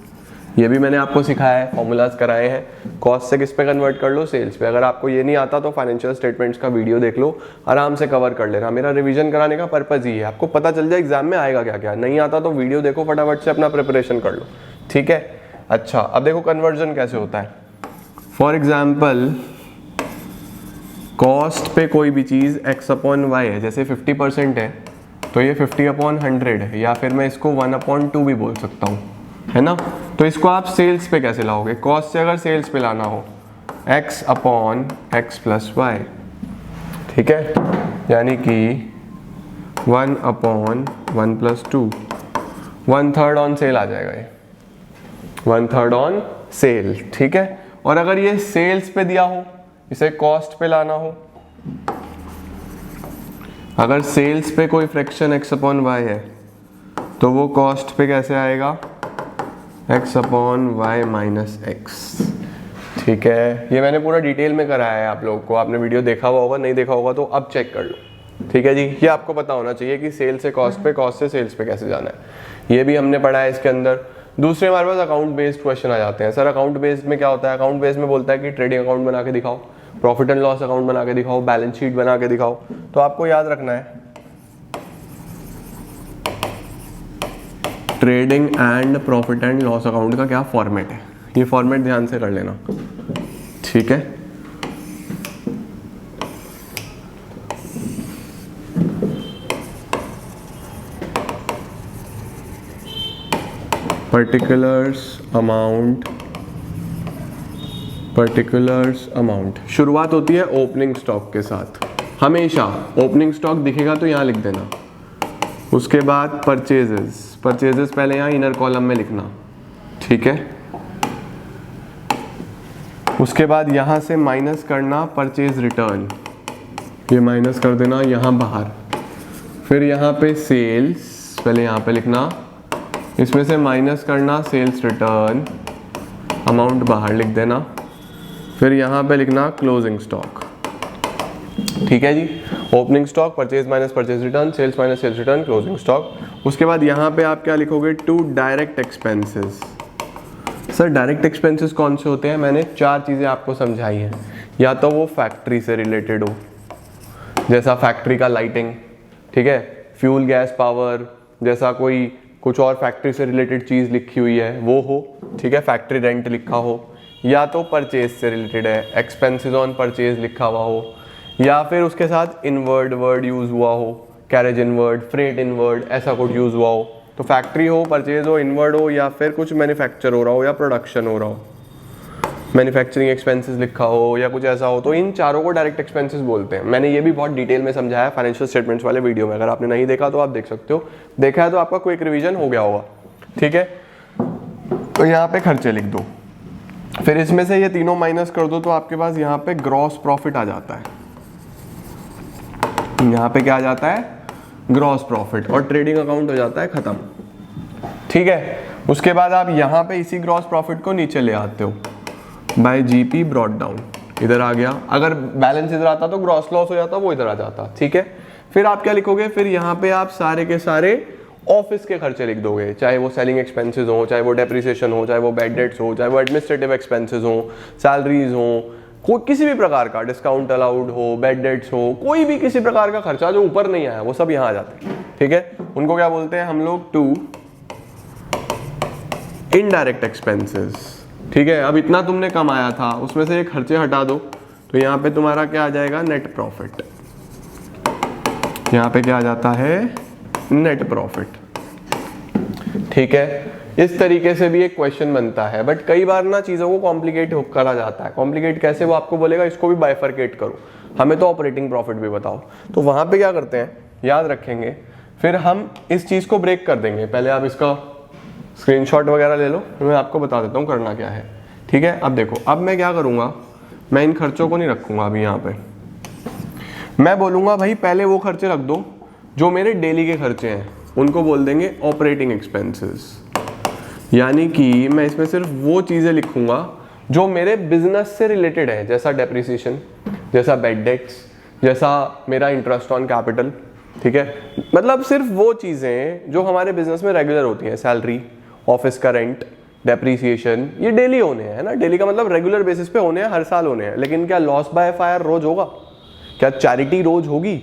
ये भी मैंने आपको सिखाया है, फॉर्मूलाज कराए हैं। कॉस्ट से किस पे कन्वर्ट कर लो? सेल्स पे। अगर आपको ये नहीं आता तो फाइनेंशियल स्टेटमेंट्स का वीडियो देख लो, आराम से कवर कर लेना। मेरा रिवीजन कराने का पर्पज ही है, आपको पता चल जाए एग्जाम में आएगा क्या क्या। नहीं आता तो वीडियो देखो, फटाफट से अपना प्रिपरेशन कर लो, ठीक है। अच्छा अब देखो कन्वर्जन कैसे होता है। फॉर एग्जाम्पल कॉस्ट पे कोई भी चीज़ x अपॉन वाई है, जैसे 50% है तो ये 50 अपॉन 100 है, या फिर मैं इसको 1 अपॉन 2 भी बोल सकता हूँ, है ना। तो इसको आप सेल्स पे कैसे लाओगे, कॉस्ट से अगर सेल्स पे लाना हो x upon x plus y, ठीक है, यानी कि 1 अपॉन 1 प्लस 2, 1/3 ऑन सेल आ जाएगा ये, 1/3 ऑन सेल, ठीक है। और अगर ये सेल्स पे दिया हो, इसे कॉस्ट पे लाना हो, अगर सेल्स पे कोई फ्रैक्शन x अपॉन वाई है तो वो कॉस्ट पे कैसे आएगा, x upon y minus x, ठीक है। ये मैंने पूरा डिटेल में कराया है आप लोगों को, आपने वीडियो देखा हुआ होगा, नहीं देखा होगा तो अब चेक कर लो, ठीक है जी। ये आपको पता होना चाहिए कि सेल से कॉस्ट पे, कॉस्ट से सेल्स पे कैसे जाना है, ये भी हमने पढ़ा है इसके अंदर। दूसरे हमारे पास अकाउंट बेस्ड क्वेश्चन आ जाते हैं। सर अकाउंट बेस्ड में क्या होता है, अकाउंट बेस्ड में बोलता है कि ट्रेडिंग अकाउंट बना के दिखाओ, प्रॉफिट एंड लॉस अकाउंट बना के दिखाओ, बैलेंस शीट बना के दिखाओ। तो आपको याद रखना है trading and profit and loss account का क्या फॉर्मेट है, ये फॉर्मेट ध्यान से कर लेना, ठीक है। पर्टिकुलर्स अमाउंट शुरुआत होती है ओपनिंग स्टॉक के साथ, हमेशा ओपनिंग स्टॉक दिखेगा तो यहाँ लिख देना। उसके बाद परचेजेस पहले यहाँ इनर कॉलम में लिखना, ठीक है। उसके बाद यहाँ से माइनस करना परचेज रिटर्न, ये माइनस कर देना यहाँ बाहर। फिर यहाँ पे सेल्स पहले यहाँ पे लिखना, इसमें से माइनस करना सेल्स रिटर्न, अमाउंट बाहर लिख देना। फिर यहाँ पे लिखना क्लोजिंग स्टॉक, ठीक है जी। Opening stock, purchase minus purchase return, sales minus sales return, closing stock. उसके बाद यहाँ पे आप क्या लिखोगे, to direct expenses. Sir direct expenses कौन से होते हैं, मैंने 4 चीज़ें आपको समझाई हैं। या तो वो फैक्ट्री से रिलेटेड हो, जैसा फैक्ट्री का लाइटिंग, ठीक है, फ्यूल गैस पावर, जैसा कोई कुछ और फैक्ट्री से रिलेटेड चीज़ लिखी हुई है वो हो, ठीक है, फैक्ट्री रेंट लिखा हो। या तो परचेज से रिलेटेड है, एक्सपेंसेस ऑन परचेज लिखा हुआ हो, या फिर उसके साथ इनवर्ड वर्ड यूज़ हुआ हो, कैरेज इनवर्ड, फ्रेट इनवर्ड, ऐसा कुछ यूज़ हुआ हो। तो फैक्ट्री हो, परचेज हो, इनवर्ड हो, या फिर कुछ मैन्युफैक्चर हो रहा हो या प्रोडक्शन हो रहा हो, मैन्युफैक्चरिंग एक्सपेंसेस लिखा हो या कुछ ऐसा हो, तो इन चारों को डायरेक्ट एक्सपेंसेस बोलते हैं। मैंने ये भी बहुत डिटेल में समझाया फाइनेंशियल स्टेटमेंट्स वाले वीडियो में, अगर आपने नहीं देखा तो आप देख सकते हो, देखा है तो आपका क्विक रिवीजन हो गया होगा, ठीक है। तो यहाँ पे खर्चे लिख दो, फिर इसमें से ये तीनों माइनस कर दो तो आपके पास यहाँ पे ग्रॉस प्रॉफिट आ जाता है। यहाँ पे क्या आ जाता है, ग्रॉस प्रॉफिट, और ट्रेडिंग अकाउंट हो जाता है खत्म, ठीक है। उसके बाद आप यहाँ पे इसी ग्रॉस प्रॉफिट को नीचे ले आते हो बाय जीपी ब्रॉट डाउन, इधर आ गया। अगर बैलेंस इधर आता तो ग्रॉस लॉस हो जाता, वो इधर आ जाता, ठीक है। फिर आप क्या लिखोगे, फिर यहाँ पे आप सारे के सारे ऑफिस के खर्चे लिख दोगे, चाहे वो सेलिंग एक्सपेंसेस हो, चाहे वो डेप्रिसिएशन हो, चाहे वो बैड डेट्स हो, चाहे वो एडमिनिस्ट्रेटिव एक्सपेंसेस हो, सैलरीज हो, कोई किसी भी प्रकार का डिस्काउंट अलाउड हो, बैड डेट्स हो, कोई भी किसी प्रकार का खर्चा जो ऊपर नहीं आया वो सब यहाँ आ जाते हैं, ठीक है। उनको क्या बोलते हैं हम लोग, टू इनडायरेक्ट एक्सपेंसेस, ठीक है। अब इतना तुमने कमाया था उसमें से ये खर्चे हटा दो तो यहाँ पे तुम्हारा क्या आ जाएगा, नेट प्रॉफिट। यहाँ पे क्या आ जाता है, नेट प्रॉफिट, ठीक है। इस तरीके से भी एक क्वेश्चन बनता है, बट कई बार ना चीज़ों को कॉम्प्लिकेट करा जाता है। कॉम्प्लिकेट कैसे, वो आपको बोलेगा इसको भी बाइफरकेट करो, हमें तो ऑपरेटिंग प्रॉफिट भी बताओ। तो वहाँ पे क्या करते हैं, याद रखेंगे, फिर हम इस चीज़ को ब्रेक कर देंगे। पहले आप इसका स्क्रीनशॉट वगैरह ले लो, मैं आपको बता देता हूँ करना क्या है, ठीक है। अब देखो, अब मैं क्या करूँगा, मैं इन खर्चों को नहीं रखूँगा अभी यहाँ पे, मैं बोलूँगा भाई पहले वो खर्चे रख दो जो मेरे डेली के खर्चे हैं, उनको बोल देंगे ऑपरेटिंग एक्सपेंसेस। यानी कि मैं इसमें सिर्फ वो चीज़ें लिखूंगा जो मेरे बिजनेस से रिलेटेड है, जैसा डेप्रिसिएशन, जैसा बैड डेट्स, जैसा मेरा इंटरेस्ट ऑन कैपिटल, ठीक है। मतलब सिर्फ वो चीज़ें जो हमारे बिजनेस में रेगुलर होती हैं, सैलरी, ऑफिस का रेंट, डेप्रिसिएशन, ये डेली होने हैं, है ना। डेली का मतलब रेगुलर बेसिस पे होने हैं, हर साल होने हैं। लेकिन क्या लॉस बाय फायर रोज होगा, क्या चैरिटी रोज होगी?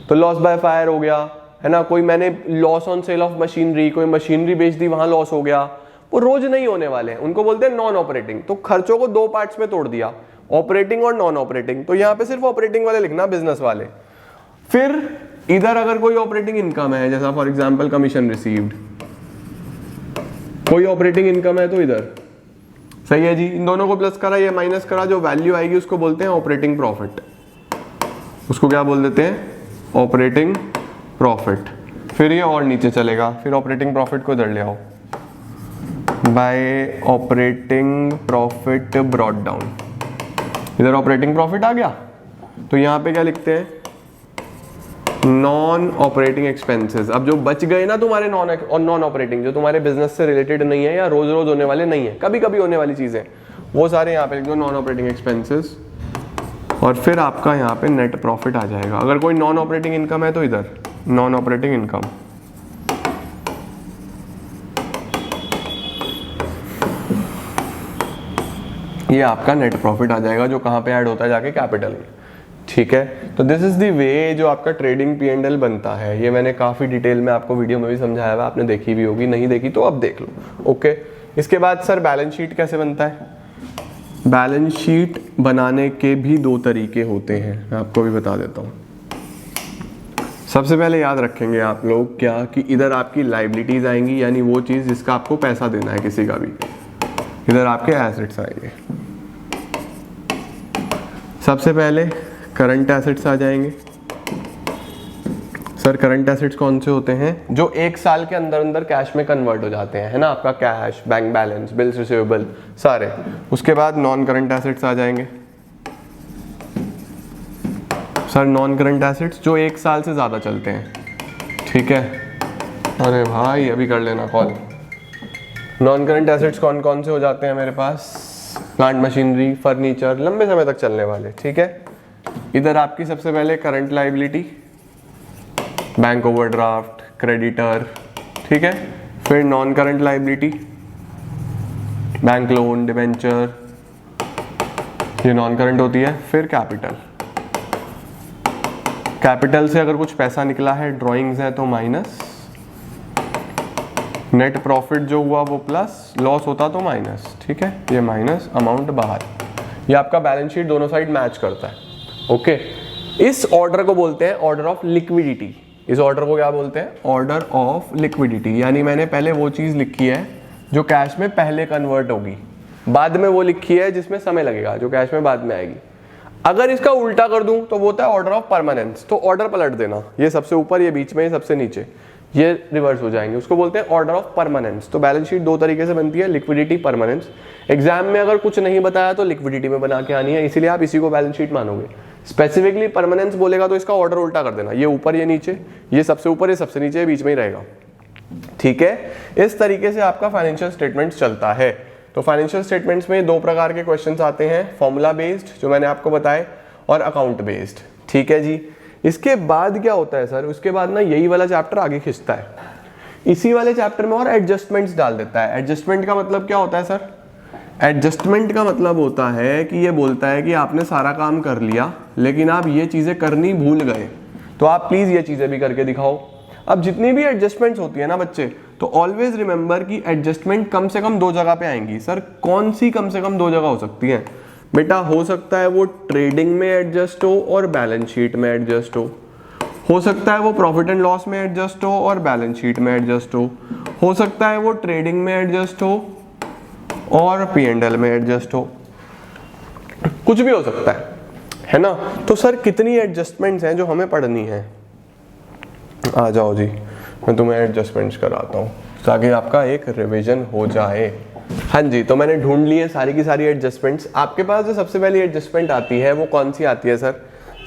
तो लॉस बाय फायर हो गया, है ना। कोई मैंने loss on sale of machinery, कोई मशीनरी बेच दी, वहाँ लॉस हो गया। वो रोज नहीं होने वाले हैं, उनको बोलते हैं नॉन ऑपरेटिंग। तो खर्चों को दो पार्ट्स में तोड़ दिया, ऑपरेटिंग और नॉन ऑपरेटिंग। तो यहाँ पे सिर्फ ऑपरेटिंग वाले लिखना, बिजनेस वाले। फिर इधर अगर कोई ऑपरेटिंग इनकम है, जैसा फॉर एग्जांपल कमीशन रिसीव्ड, कोई ऑपरेटिंग इनकम है तो इधर सही है जी, इन दोनों को प्लस करा, ये माइनस करा, जो वैल्यू आएगी उसको बोलते हैं ऑपरेटिंग प्रॉफिट। उसको क्या बोल देते हैं? Operating profit. फिर ये और नीचे चलेगा, फिर ऑपरेटिंग प्रॉफिट को इधर ले आओ, bye operating profit brought down. इधर ऑपरेटिंग प्रॉफिट आ गया, तो यहाँ पे क्या लिखते हैं? Non operating expenses. अब जो बच गए ना तुम्हारे नॉन ऑपरेटिंग, जो तुम्हारे बिजनेस से रिलेटेड नहीं है या रोज रोज होने वाले नहीं है, कभी कभी होने वाली चीजें, वो सारे यहाँ पे लिख दो नॉन ऑपरेटिंग एक्सपेंसेस। और फिर आपका यहाँ पे नेट प्रॉफिट आ जाएगा। अगर कोई नॉन ऑपरेटिंग इनकम है तो इधर नॉन ऑपरेटिंग इनकम। ये आपका नेट प्रॉफिट आ जाएगा, जो कहाँ पे ऐड होता है? जाके कैपिटल में। ठीक है, तो दिस इज द वे जो आपका ट्रेडिंग P&L बनता है। ये मैंने काफी डिटेल में आपको वीडियो में भी समझाया हुआ, आपने देखी भी होगी, नहीं देखी तो अब देख लो। ओके, इसके बाद सर बैलेंस शीट कैसे बनता है? बैलेंस शीट बनाने के भी दो तरीके होते हैं, मैं आपको भी बता देता हूँ। सबसे पहले याद रखेंगे आप लोग क्या, कि इधर आपकी लाइबिलिटीज आएंगी, यानी वो चीज जिसका आपको पैसा देना है किसी का भी। इधर आपके एसेट्स आएंगे। सबसे पहले करंट एसेट्स आ जाएंगे। सर करंट एसेट्स कौन से होते हैं? जो एक साल के अंदर अंदर कैश में कन्वर्ट हो जाते हैं, है ना, आपका cash, bank balance, bills receivable सारे। उसके बाद नॉन करंट एसेट्स आ जाएंगे। सर नॉन करंट एसेट्स जो एक साल से ज़्यादा चलते हैं। ठीक है, अरे भाई अभी कर लेना कॉल। नॉन करंट एसेट्स कौन कौन से हो जाते हैं मेरे पास? प्लांट मशीनरी, फर्नीचर, लंबे समय तक चलने वाले। ठीक है, इधर आपकी सबसे पहले current liability, bank overdraft, creditor. ठीक है, फिर non current liability, bank loan, debenture, ये नॉन करंट होती है। फिर कैपिटल, कैपिटल से अगर कुछ पैसा निकला है, ड्रॉइंग्स है तो माइनस, नेट प्रॉफिट जो हुआ वो प्लस, लॉस होता तो माइनस। ठीक है, ये माइनस, अमाउंट बाहर। ये आपका बैलेंस शीट दोनों साइड मैच करता है। ओके, इस ऑर्डर को बोलते हैं ऑर्डर ऑफ लिक्विडिटी। इस ऑर्डर को क्या बोलते हैं? Order of liquidity. यानी मैंने पहले वो चीज लिखी है जो कैश में पहले कन्वर्ट होगी, बाद में वो लिखी है जिसमें समय लगेगा, जो कैश में बाद में आएगी। अगर इसका उल्टा कर दूं तो वो होता है ऑर्डर ऑफ परमानेंस। तो ऑर्डर पलट देना, ये सबसे ऊपर, ये बीच में, ये सबसे नीचे, ये रिवर्स हो जाएंगे। उसको बोलते हैं ऑर्डर ऑफ परमानेंस। तो बैलेंस शीट दो तरीके से बनती है, लिक्विडिटी, परमानेंस। एग्जाम में अगर कुछ नहीं बताया तो लिक्विडिटी में बना के आनी है, इसीलिए आप इसी को बैलेंस शीट मानोगे। स्पेसिफिकली परमानेंस बोलेगा तो इसका ऑर्डर उल्टा कर देना, ये ऊपर, ये नीचे, ये सबसे ऊपर, ये सबसे नीचे, बीच में ही रहेगा। ठीक है, इस तरीके से आपका फाइनेंशियल स्टेटमेंट्स चलता है। तो फाइनेंशियल स्टेटमेंट्स में दो प्रकार के क्वेश्चंस आते हैं, फॉर्मूला बेस्ड जो मैंने आपको बताए, और अकाउंट बेस्ड। ठीक है जी, इसके बाद क्या होता है सर? उसके बाद ना यही वाला चैप्टर आगे खींचता है, इसी वाले चैप्टर में और एडजस्टमेंट्स डाल देता है। एडजस्टमेंट का मतलब क्या होता है सर? एडजस्टमेंट का मतलब होता है कि ये बोलता है कि आपने सारा काम कर लिया लेकिन आप ये चीजें करनी भूल गए, तो आप प्लीज ये चीजें भी करके दिखाओ। अब जितनी भी एडजस्टमेंट्स होती है ना बच्चे, तो ऑलवेज रिमेंबर कि एडजस्टमेंट कम से कम दो जगह पे आएंगी। सर कौन सी कम से कम दो जगह हो सकती है? बेटा हो सकता है वो ट्रेडिंग में एडजस्ट हो और बैलेंस शीट में एडजस्ट हो सकता है वो प्रॉफिट एंड लॉस में एडजस्ट हो और बैलेंस शीट में एडजस्ट हो सकता है वो ट्रेडिंग में एडजस्ट हो और P&L में एडजस्ट हो, कुछ भी हो सकता है ना। तो सर कितनी एडजस्टमेंट्स हैं जो हमें पढ़नी है? आ जाओ जी, मैं तुम्हें एडजस्टमेंट्स कराता हूँ ताकि आपका एक रिवीजन हो जाए। हाँ जी, तो मैंने ढूंढ ली है सारी की सारी एडजस्टमेंट्स। आपके पास जो सबसे पहली एडजस्टमेंट आती है वो कौन सी आती है सर?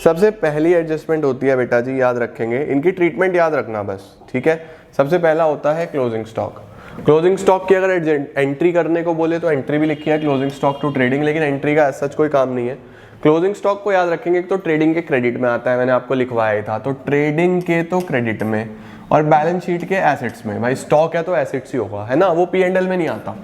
सबसे पहली एडजस्टमेंट होती है बेटा जी, याद रखेंगे, इनकी ट्रीटमेंट याद रखना बस। ठीक है, सबसे पहला होता है क्लोजिंग स्टॉक। क्लोजिंग स्टॉक की अगर एंट्री करने को बोले तो एंट्री भी लिखी है क्लोजिंग स्टॉक टू ट्रेडिंग, लेकिन एंट्री का सच कोई काम नहीं है। क्लोजिंग स्टॉक को याद रखेंगे, तो ट्रेडिंग के क्रेडिट में आता है, मैंने आपको लिखवाया था, तो ट्रेडिंग के तो क्रेडिट में और बैलेंस शीट के एसेट्स में। भाई स्टॉक है तो एसेट्स ही होगा, है ना, वो P&L में नहीं आता,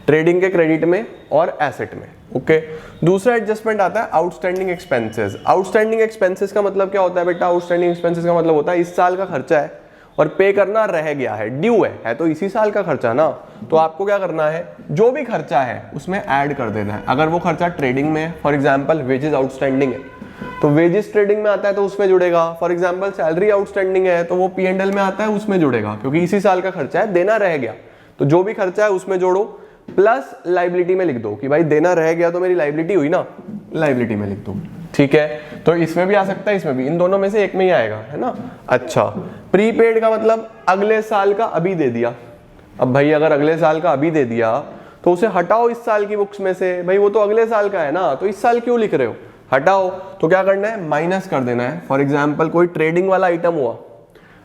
ट्रेडिंग के क्रेडिट में और एसेट में। ओके, दूसरा एडजस्टमेंट आता है आउटस्टैंडिंग एक्सपेंसेस। आउटस्टैंडिंग एक्सपेंसेस का मतलब क्या होता है बेटा? आउटस्टैंडिंग एक्सपेंसेस का मतलब होता है इस साल का खर्चा है और पे करना रह गया है, ड्यू है तो इसी साल का खर्चा ना, तो आपको क्या करना है, जो भी खर्चा है उसमें ऐड कर देना है। अगर वो खर्चा ट्रेडिंग में है, फॉर एग्जांपल वेजेस आउटस्टैंडिंग है तो वेजेस ट्रेडिंग में आता है तो उसमें जुड़ेगा। फॉर एग्जांपल सैलरी आउटस्टैंडिंग है तो वो P&L में आता है, उसमें जुड़ेगा, क्योंकि इसी साल का खर्चा है, देना रह गया। तो जो भी खर्चा है उसमें जोड़ो, प्लस लाइबिलिटी में लिख दो कि भाई देना रह गया तो मेरी लाइबिलिटी हुई ना, लाइबिलिटी में लिख दो। ठीक है, तो इसमें भी आ सकता है, इसमें भी, इन दोनों में से एक में ही आएगा, है ना। अच्छा, प्रीपेड का मतलब अगले साल का अभी दे दिया। अब भाई अगर अगले साल का अभी दे दिया तो उसे हटाओ इस साल की बुक्स में से, भाई वो तो अगले साल का है ना, तो इस साल क्यों लिख रहे हो, हटाओ। तो क्या करना है, माइनस कर देना है। फॉर एग्जाम्पल कोई ट्रेडिंग वाला आइटम हुआ,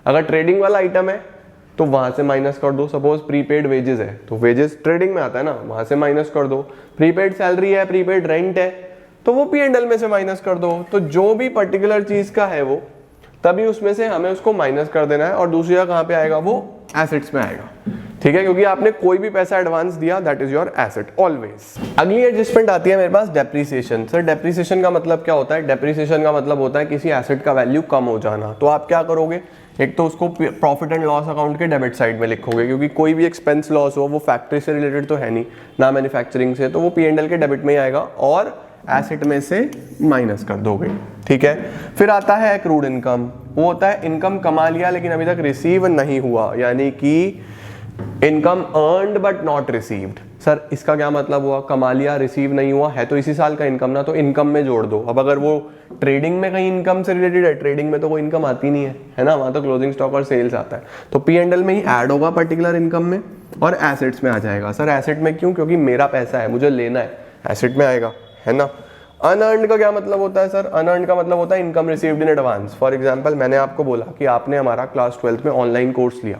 अगर ट्रेडिंग वाला आइटम है तो वहां से माइनस कर दो। सपोज प्रीपेड वेजेस है तो वेजेस ट्रेडिंग में आता है ना, वहां से माइनस कर दो। प्रीपेड सैलरी है, प्रीपेड रेंट है तो वो P&L में से माइनस कर दो। तो जो भी पर्टिकुलर चीज का है वो तभी उसमें से हमें उसको माइनस कर देना है, और दूसरी जगह कहां पे आएगा, वो एसेट्स में आएगा। ठीक है, क्योंकि आपने कोई भी पैसा एडवांस दिया, that is your asset always. अगली एडजस्टमेंट आती है मेरे पास डेप्रिसिएशन। सर डेप्रिसिएशन का मतलब क्या होता है, डेप्रिसिएशन का मतलब होता है किसी एसेट का वैल्यू कम हो जाना। तो आप क्या करोगे, एक तो उसको प्रॉफिट एंड लॉस अकाउंट के डेबिट साइड में लिखोगे, क्योंकि कोई भी एक्सपेंस लॉस हो वो फैक्ट्री से रिलेटेड तो है नहीं ना मैन्युफैक्चरिंग से, तो वो P&L के डेबिट में ही आएगा और एसेट में से माइनस कर दोगे। ठीक है, फिर आता है एक्रूड इनकम। वो होता है इनकम कमा लिया लेकिन अभी तक रिसीव नहीं हुआ, यानी कि income earned but not received. Sir इसका क्या मतलब हुआ, कमा लिया रिसीव नहीं हुआ, है तो इसी साल का इनकम ना, तो इनकम में जोड़ दो। अब अगर वो ट्रेडिंग में कहीं इनकम से रिलेटेड है, ट्रेडिंग में तो कोई इनकम आती नहीं है ना, वहां तो क्लोजिंग स्टॉक और सेल्स आता है, तो P&L में ही ऐड होगा पर्टिकुलर इनकम में और एसेट्स में आ जाएगा। सर एसेट में क्यों, क्योंकि मेरा पैसा है, मुझे लेना है, एसेट में आएगा, है ना। अनअर्न्ड का क्या मतलब होता है, सर अनअर्न्ड का मतलब होता है income received in advance. For example मैंने आपको बोला कि आपने हमारा क्लास 12th में ऑनलाइन कोर्स लिया,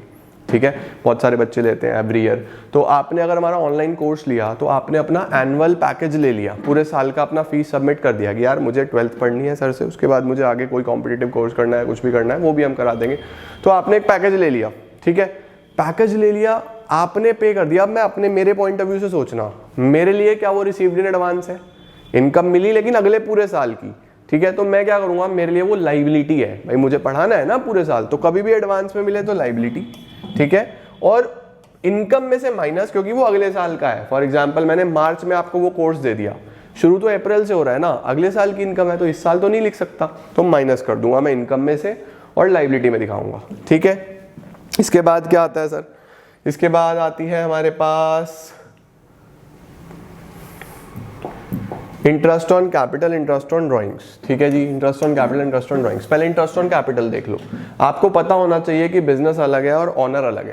ठीक है, बहुत सारे बच्चे लेते हैं एवरी ईयर, तो आपने अगर हमारा ऑनलाइन कोर्स लिया तो आपने अपना एनुअल पैकेज ले लिया, पूरे साल का अपना फीस सबमिट कर दिया कि यार मुझे 12th पढ़नी है सर से, उसके बाद मुझे आगे कोई कॉम्पिटिटिव कोर्स करना है, कुछ भी करना है वो भी हम करा देंगे। तो आपने एक पैकेज ले लिया, ठीक है, पैकेज ले लिया, आपने पे कर दिया। अब मैं अपने मेरे पॉइंट ऑफ व्यू से सोचना, मेरे लिए क्या वो रिसीव्ड इन एडवांस है, इनकम मिली लेकिन अगले पूरे साल की, ठीक है, तो मैं क्या करूंगा, मेरे लिए वो लाइबिलिटी है, भाई मुझे पढ़ाना है ना पूरे साल, तो कभी भी एडवांस में मिले तो लाइबिलिटी, ठीक है, और इनकम में से माइनस, क्योंकि वो अगले साल का है। फॉर एग्जांपल मैंने मार्च में आपको वो कोर्स दे दिया, शुरू तो अप्रैल से हो रहा है ना, अगले साल की इनकम है तो इस साल तो नहीं लिख सकता, तो माइनस कर दूंगा मैं इनकम में से और लाइबिलिटी में दिखाऊंगा। ठीक है, इसके बाद क्या आता है सर, इसके बाद आती है हमारे पास interest on capital, interest on drawings. ठीक है जी, interest on capital, interest on drawings. पहले इंटरेस्ट ऑन कैपिटल देख लो। आपको पता होना चाहिए कि बिजनेस अलग है और ऑनर अलग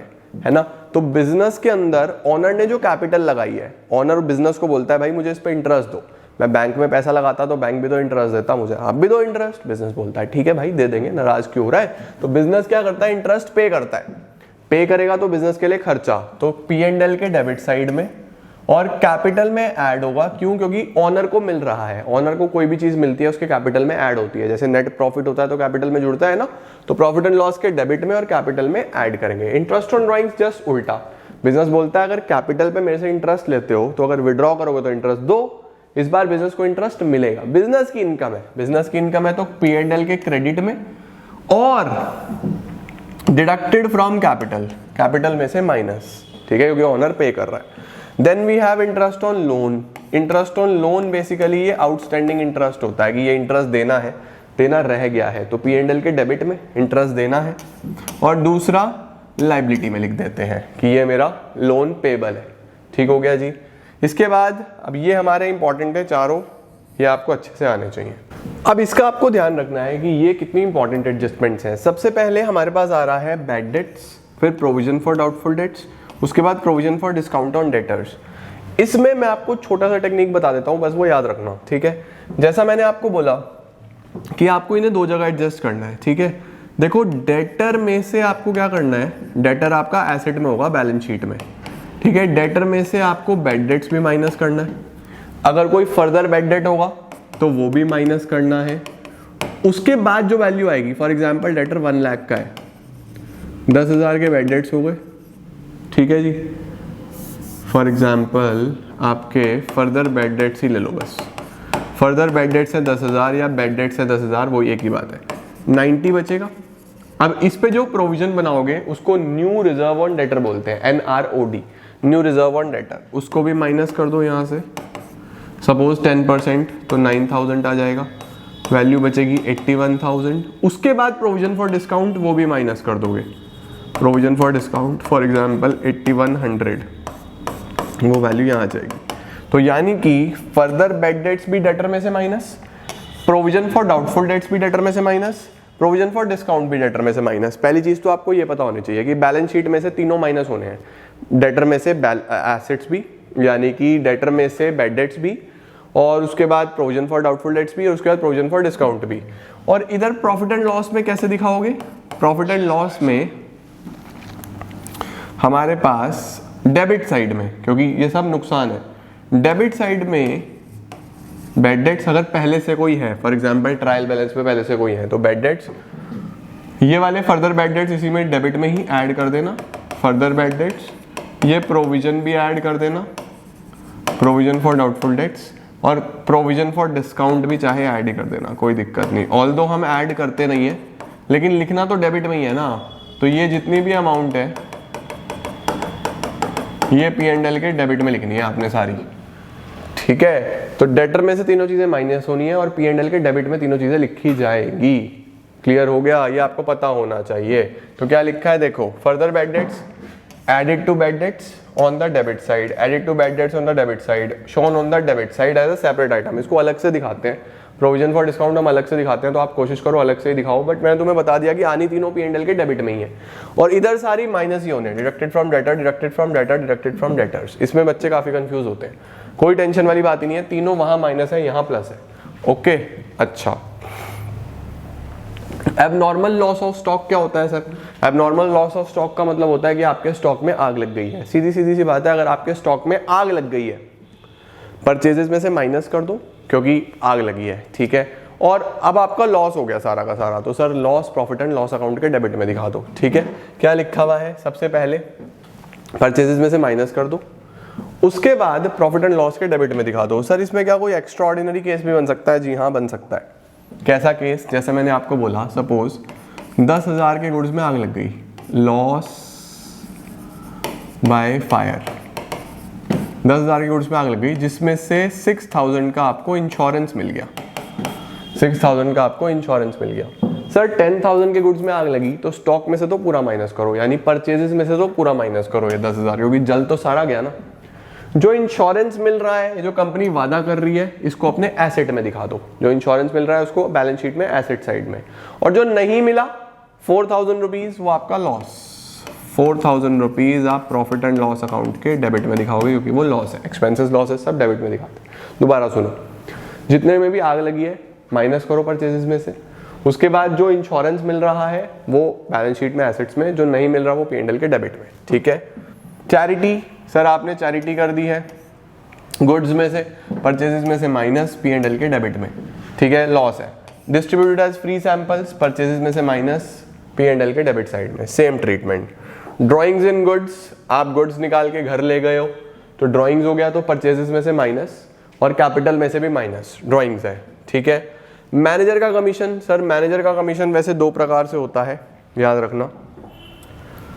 है ना। तो बिजनेस के अंदर ऑनर ने जो कैपिटल लगाई है, ऑनर बिजनेस को बोलता है भाई मुझे इस पे इंटरेस्ट दो, मैं बैंक में पैसा लगाता तो बैंक भी तो इंटरेस्ट देता मुझे, आप भी दो इंटरेस्ट। बिजनेस बोलता है ठीक है भाई दे देंगे, नाराज क्यों हो रहा है। तो बिजनेस क्या करता है, इंटरेस्ट पे करता है, पे करेगा तो बिजनेस के लिए खर्चा, तो P&L के डेबिट साइड में, और कैपिटल में ऐड होगा। क्यों, क्योंकि ऑनर को मिल रहा है, ऑनर को कोई भी चीज मिलती है उसके कैपिटल में ऐड होती है। जैसे नेट प्रॉफिट होता है तो कैपिटल में जुड़ता है ना, तो प्रॉफिट एंड लॉस के डेबिट में और कैपिटल में ऐड करेंगे। इंटरेस्ट ऑन ड्राइंग्स जस्ट उल्टा, बिजनेस बोलता है अगर कैपिटल पे मेरे से इंटरेस्ट लेते हो तो अगर विड्रॉ करोगे तो इंटरेस्ट दो, इस बार बिजनेस को इंटरेस्ट मिलेगा। बिजनेस की इनकम है, बिजनेस की इनकम है तो P&L के क्रेडिट में और डिडक्टेड फ्रॉम कैपिटल, कैपिटल में से माइनस, ठीक है, क्योंकि ऑनर पे कर रहा है। Then we have interest on loan. Interest on loan basically ये आउटस्टैंडिंग इंटरेस्ट होता है कि ये इंटरेस्ट देना है, देना रह गया है, तो P&L के डेबिट में इंटरेस्ट देना है, और दूसरा लाइबिलिटी में लिख देते हैं कि ये मेरा लोन पेबल है। ठीक हो गया जी। इसके बाद अब ये हमारे इंपॉर्टेंट है चारों, ये आपको अच्छे से आने चाहिए। अब इसका आपको ध्यान रखना है कि ये कितनी इंपॉर्टेंट एडजस्टमेंट्स हैं। सबसे पहले हमारे पास आ रहा है बैड डेट्स, फिर प्रोविजन फॉर डाउटफुल डेट्स, उसके बाद provision for discount on debtors. इसमें मैं आपको छोटा सा टेक्निक बता देता हूं, बस वो याद रखना, ठीक है। जैसा मैंने आपको बोला कि आपको इन्हें दो जगह एडजस्ट करना है, ठीक है। देखो डेटर में से आपको क्या करना है, डेटर आपका एसेट में होगा बैलेंस शीट में, ठीक है। डेटर में से आपको बैड डेट्स भी माइनस करना है, अगर कोई फर्दर बैड डेट होगा तो वो भी माइनस करना है। उसके बाद जो वैल्यू आएगी, फॉर एग्जाम्पल डेटर 1 लाख का है, 10,000 के बैड डेट्स हो गए, ठीक है जी। फॉर एग्जाम्पल आपके फर्दर बैड डेट्स ही ले लो, बस फर्दर बैड डेट्स है 10,000 या बैड डेट्स है 10,000, वो एक ही बात है। 90 बचेगा, अब इस पे जो प्रोविजन बनाओगे उसको न्यू रिजर्व ऑन डेटर बोलते हैं, NROD, new reserve on debtor. उसको भी माइनस कर दो यहाँ से, सपोज 10% तो 9000 आ जाएगा, वैल्यू बचेगी 81,000। उसके बाद प्रोविजन फॉर डिस्काउंट वो भी माइनस कर दोगे, provision for discount for example 8100, वो वैल्यू यहाँ आ जाएगी। तो यानी कि फर्दर बैड डेट्स भी डेटर में से minus, provision for doubtful debts भी डेटर में से माइनस, प्रोविजन फॉर डिस्काउंट भी डेटर में से माइनस। पहली चीज तो आपको ये पता होनी चाहिए कि बैलेंस शीट में से तीनों माइनस होने हैं, डेटर में से एसेट्स भी यानी कि डेटर में से बैड डेट्स भी, और उसके बाद प्रोविजन फॉर डाउटफुल डेट्स भी, और उसके बाद प्रोविजन फॉर डिस्काउंट भी। और इधर प्रॉफिट एंड लॉस में कैसे दिखाओगे? प्रॉफिट एंड लॉस में हमारे पास डेबिट साइड में, क्योंकि ये सब नुकसान है, डेबिट साइड में बैड डेट्स अगर पहले से कोई है, फॉर एग्जांपल ट्रायल बैलेंस पे पहले से कोई है, तो बैड डेट्स, ये वाले फर्दर बैड डेट्स इसी में डेबिट में ही ऐड कर देना, फर्दर बैड डेट्स, ये प्रोविजन भी ऐड कर देना, प्रोविजन फॉर डाउटफुल डेट्स, और प्रोविजन फॉर डिस्काउंट भी चाहे ऐड ही कर देना, कोई दिक्कत नहीं। ऑल्दो हम ऐड करते नहीं है, लेकिन लिखना तो डेबिट में ही है ना, तो ये जितनी भी अमाउंट है ये P&L के डेबिट में लिखनी है आपने सारी, ठीक है। तो डेटर में से तीनों चीजें माइनस होनी है और P&L के डेबिट में तीनों चीजें लिखी जाएगी। क्लियर हो गया? ये आपको पता होना चाहिए। तो क्या लिखा है देखो, further bad debts added to bad debts on the debit side, added to bad debts on the debit side, shown on the debit side as a separate item। इसको अलग से दिखाते हैं, प्रोविजन फॉर डिस्काउंट हम अलग से दिखाते हैं, तो आप कोशिश करो अलग से ही दिखाओ, बट मैंने तुम्हें बता दिया कि आनी तीनों P&L के डेबिट में ही है। और इधर सारी माइनस ही होने, deducted from debtor, deducted from debtor, deducted from debtors. इसमें बच्चे काफी कंफ्यूज होते हैं, कोई टेंशन वाली बात ही नहीं है, तीनों वहां माइनस है, यहाँ प्लस है। ओके, अच्छा। एबनॉर्मल लॉस ऑफ स्टॉक क्या होता है sir? Abnormal loss of stock का मतलब होता है कि आपके स्टॉक में आग लग गई है। सीधी सीधी सी बात है, अगर आपके स्टॉक में आग लग गई है, परचेजेस में से माइनस कर दो क्योंकि आग लगी है, ठीक है। और अब आपका लॉस हो गया सारा का सारा, तो sir loss profit and loss account के डेबिट में दिखा दो, ठीक है। क्या लिखा हुआ है? सबसे पहले परचेजेस में से माइनस कर दो, उसके बाद प्रॉफिट एंड लॉस के डेबिट में दिखा दो। सर इसमें क्या कोई एक्स्ट्रा ऑर्डिनरी केस भी बन सकता है? जी हाँ, बन सकता है। कैसा केस? जैसे मैंने आपको बोला, सपोज 10,000 के गुड्स में आग लग गई, लॉस बाय फायर। 10,000 के गुड्स में आग लग गई, जिसमें से 6,000 का आपको इंश्योरेंस मिल गया, 6,000 का आपको इंश्योरेंस मिल गया। सर 10,000 के गुड्स में आग लगी, तो स्टॉक में से तो पूरा माइनस करो, यानी परचेजेस में से तो पूरा माइनस करो ये 10,000, क्योंकि जल तो सारा गया ना। जो इंश्योरेंस मिल रहा है, जो कंपनी वादा कर रही है, इसको अपने एसेट में दिखा दो। जो इंश्योरेंस मिल रहा है उसको बैलेंस शीट में एसेट साइड में, और जो नहीं मिला 4,000 रुपीज, वो आपका लॉस। 4,000 रुपीज आप प्रॉफिट एंड लॉस अकाउंट के डेबिट में दिखाओगे, क्योंकि वो लॉस है, एक्सपेंसेस लॉसेस सब डेबिट में दिखाते हैं। दोबारा सुनो, जितने में भी आग लगी है माइनस करो परचेजेस में से, उसके बाद जो इंश्योरेंस मिल रहा है वो बैलेंस शीट में एसेट्स में, जो नहीं मिल रहा वो P&L के डेबिट में, ठीक है। चैरिटी, सर आपने चैरिटी कर दी है, गुड्स में से परचेजेस में से माइनस, P&L के डेबिट में, ठीक है, लॉस है। Distributed as free samples, purchases में से माइनस, P&L के डेबिट साइड में, same treatment. Drawings in goods, आप गुड्स निकाल के घर ले गए हो, तो ड्रॉइंग्स हो गया, तो परचेजेस में से माइनस और कैपिटल में से भी माइनस, ड्रॉइंग्स है, ठीक है। मैनेजर का कमीशन, सर मैनेजर का कमीशन वैसे दो प्रकार से होता है, याद रखना।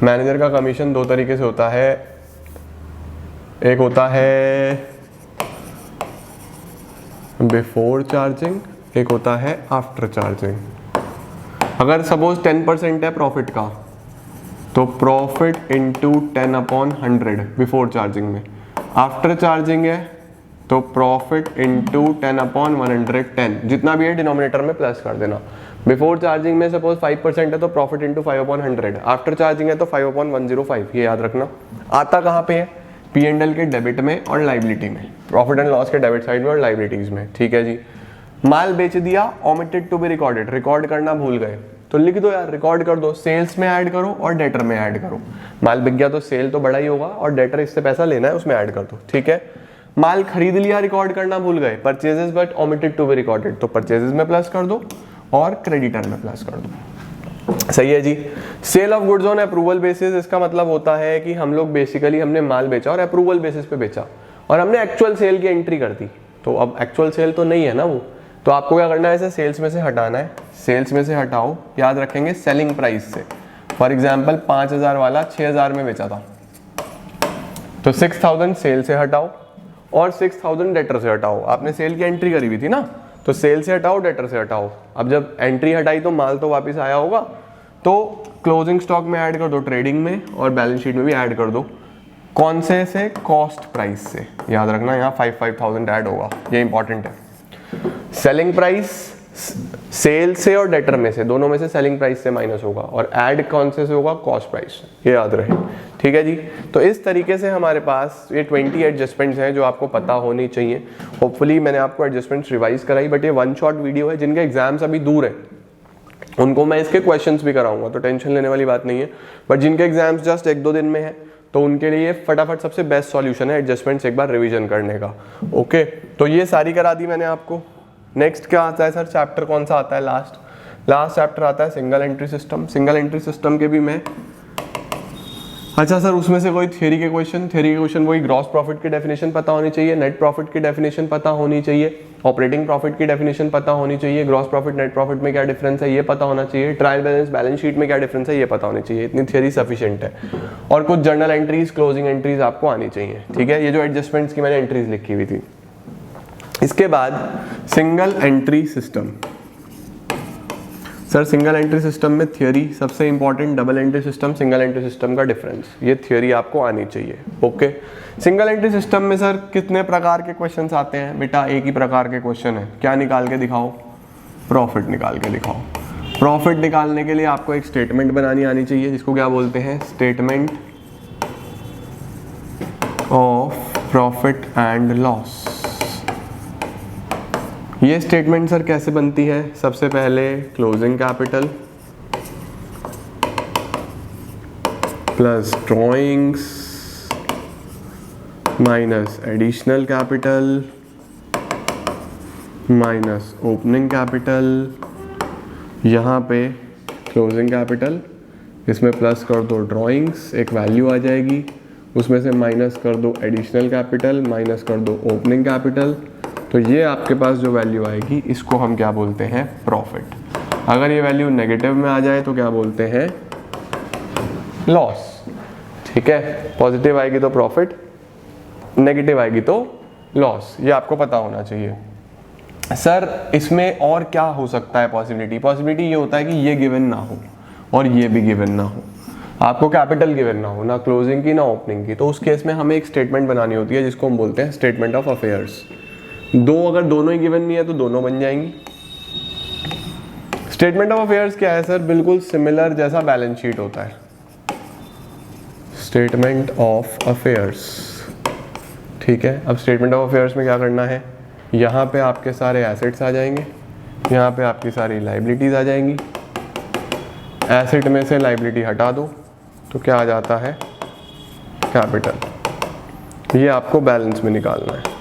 मैनेजर का कमीशन दो तरीके से होता है, एक होता है बिफोर चार्जिंग, एक होता है आफ्टर चार्जिंग। अगर सपोज 10% है प्रॉफिट का, तो प्रॉफिट इंटू 10/100 बिफोर चार्जिंग में। आफ्टर चार्जिंग है तो प्रॉफिट इंटू 10/110, जितना भी है डिनोमिनेटर में प्लस कर देना। बिफोर चार्जिंग में सपोज 5% है तो प्रॉफिट इंटू 5/100, आफ्टर चार्जिंग है तो 5/105। ये याद रखना। आता कहाँ पे है? P&L के डेबिट में और लाइबिलिटी में, प्रॉफिट एंड लॉस के डेबिट साइड में और लाइबिलिटीज में, ठीक है जी। माल बेच दिया, omitted to be recorded, record करना भूल गए तो लिख दो यार, रिकॉर्ड कर दो, सेल्स में ऐड करो और डेटर में ऐड करो। माल बिक गया तो सेल तो बड़ा ही होगा, और डेटर इससे पैसा लेना है उसमें ऐड कर दो, ठीक है। माल खरीद लिया, रिकॉर्ड करना भूल गए, purchases but omitted to be recorded, तो परचेजेस में प्लस कर दो और क्रेडिटर में प्लस कर दो। सही है जी। Sale of goods on approval basis, इसका मतलब होता है कि हम लोग बेसिकली हमने माल बेचा और अप्रूवल बेसिस पे बेचा, और हमने एक्चुअल सेल की एंट्री कर दी, तो अब एक्चुअल सेल तो नहीं है ना वो, तो आपको क्या करना है, इसे सेल्स में से हटाना है, सेल्स में से हटाओ, याद रखेंगे सेलिंग प्राइस से। फॉर एग्जाम्पल 5000 वाला 6000 में बेचा था, तो 6000 सेल से हटाओ और 6000 डेटर से हटाओ। आपने सेल की एंट्री करी हुई थी ना, तो सेल से हटाओ, डेटर से हटाओ। अब जब एंट्री हटाई तो माल तो वापस आया होगा, तो क्लोजिंग स्टॉक में ऐड कर दो, ट्रेडिंग में, और बैलेंस शीट में भी ऐड कर दो। कौन से कॉस्ट प्राइस से, याद रखना यहाँ 5000 ऐड होगा, ये इंपॉर्टेंट है। सेलिंग प्राइस सेल से और डेटर में से, दोनों में से सेलिंग प्राइस से माइनस होगा, और ऐड कौन से होगा, कॉस्ट प्राइस, ये याद रहे। ठीक है जी। तो इस तरीके से हमारे पास ये 20 एडजस्टमेंट्स हैं जो आपको पता होनी चाहिए। होपफुली मैंने आपको एडजस्टमेंट्स रिवाइज कराई, बट ये वन शॉट वीडियो है, जिनके एग्जाम्स अभी दूर है उनको मैं इसके क्वेश्चंस भी कराऊंगा, तो टेंशन लेने वाली बात नहीं है। बट जिनके एग्जाम्स जस्ट 1-2 दिन में है, तो उनके लिए फटाफट सबसे बेस्ट सॉल्यूशन है एडजस्टमेंट्स एक बार रिवीजन करने का। ओके, तो ये सारी करा दी मैंने आपको। नेक्स्ट क्या आता है सर, चैप्टर कौन सा आता है, लास्ट चैप्टर आता है single entry system. Single entry system के भी मैं, अच्छा सर उसमें से कोई थ्योरी के क्वेश्चन वही ग्रॉस प्रॉफिट की डेफिनेशन पता होनी चाहिए, नेट प्रॉफिट की डेफिनेशन पता होनी चाहिए, ऑपरेटिंग प्रॉफिट की डेफिनेशन पता होनी चाहिए, ग्रॉस प्रॉफिट नेट प्रॉफिट में क्या डिफरेंस है ये पता होना चाहिए, ट्रायल बैलेंस शीट में क्या डिफरेंस है ये पता होनी चाहिए। इतनी थ्योरी सफिशिएंट है। और कुछ जर्नल एंट्रीज, क्लोजिंग एंट्रीज आपको आनी चाहिए। ठीक है, ये जो एडजस्टमेंट्स की मैंने एंट्रीज लिखी हुई थी। इसके बाद single entry system. Sir single entry system में थ्योरी सबसे important, double entry system, single entry system का डिफरेंस, ये थ्योरी आपको आनी चाहिए। ओके, सिंगल एंट्री सिस्टम में सर कितने प्रकार के क्वेश्चंस आते हैं बेटा, एक ही प्रकार के क्वेश्चन है। क्या निकाल के दिखाओ, प्रॉफिट निकाल के दिखाओ। प्रॉफिट निकालने के लिए आपको एक स्टेटमेंट बनानी आनी चाहिए, जिसको क्या बोलते हैं, statement of profit and loss. ये स्टेटमेंट सर कैसे बनती है, सबसे पहले closing capital plus drawings minus additional capital minus opening capital. यहाँ पे क्लोजिंग कैपिटल, इसमें प्लस कर दो ड्रॉइंग्स, एक वैल्यू आ जाएगी, उसमें से माइनस कर दो एडिशनल कैपिटल, माइनस कर दो ओपनिंग कैपिटल। तो ये आपके पास जो वैल्यू आएगी इसको हम क्या बोलते हैं, प्रॉफिट। अगर ये वैल्यू नेगेटिव में आ जाए तो क्या बोलते हैं, लॉस। ठीक है, पॉजिटिव आएगी तो प्रॉफिट, नेगेटिव आएगी तो लॉस, ये आपको पता होना चाहिए। सर इसमें और क्या हो सकता है पॉसिबिलिटी ये होता है कि ये गिवन ना हो और ये भी गिवन ना हो, आपको कैपिटल गिवन ना हो, ना क्लोजिंग की ना ओपनिंग की। तो उस केस में हमें एक स्टेटमेंट बनानी होती है जिसको हम बोलते हैं स्टेटमेंट ऑफ अफेयर्स। अगर दोनों ही गिवन नहीं है तो दोनों बन जाएंगी। स्टेटमेंट ऑफ अफेयर्स क्या है सर, बिल्कुल सिमिलर जैसा बैलेंस शीट होता है। स्टेटमेंट ऑफ अफेयर्स, ठीक है। अब स्टेटमेंट ऑफ अफेयर्स में क्या करना है, यहाँ पे आपके सारे एसेट्स आ जाएंगे, यहाँ पे आपकी सारी लाइबिलिटीज आ जाएंगी। एसेट में से लाइबिलिटी हटा दो तो क्या आ जाता है, कैपिटल। ये आपको बैलेंस में निकालना है।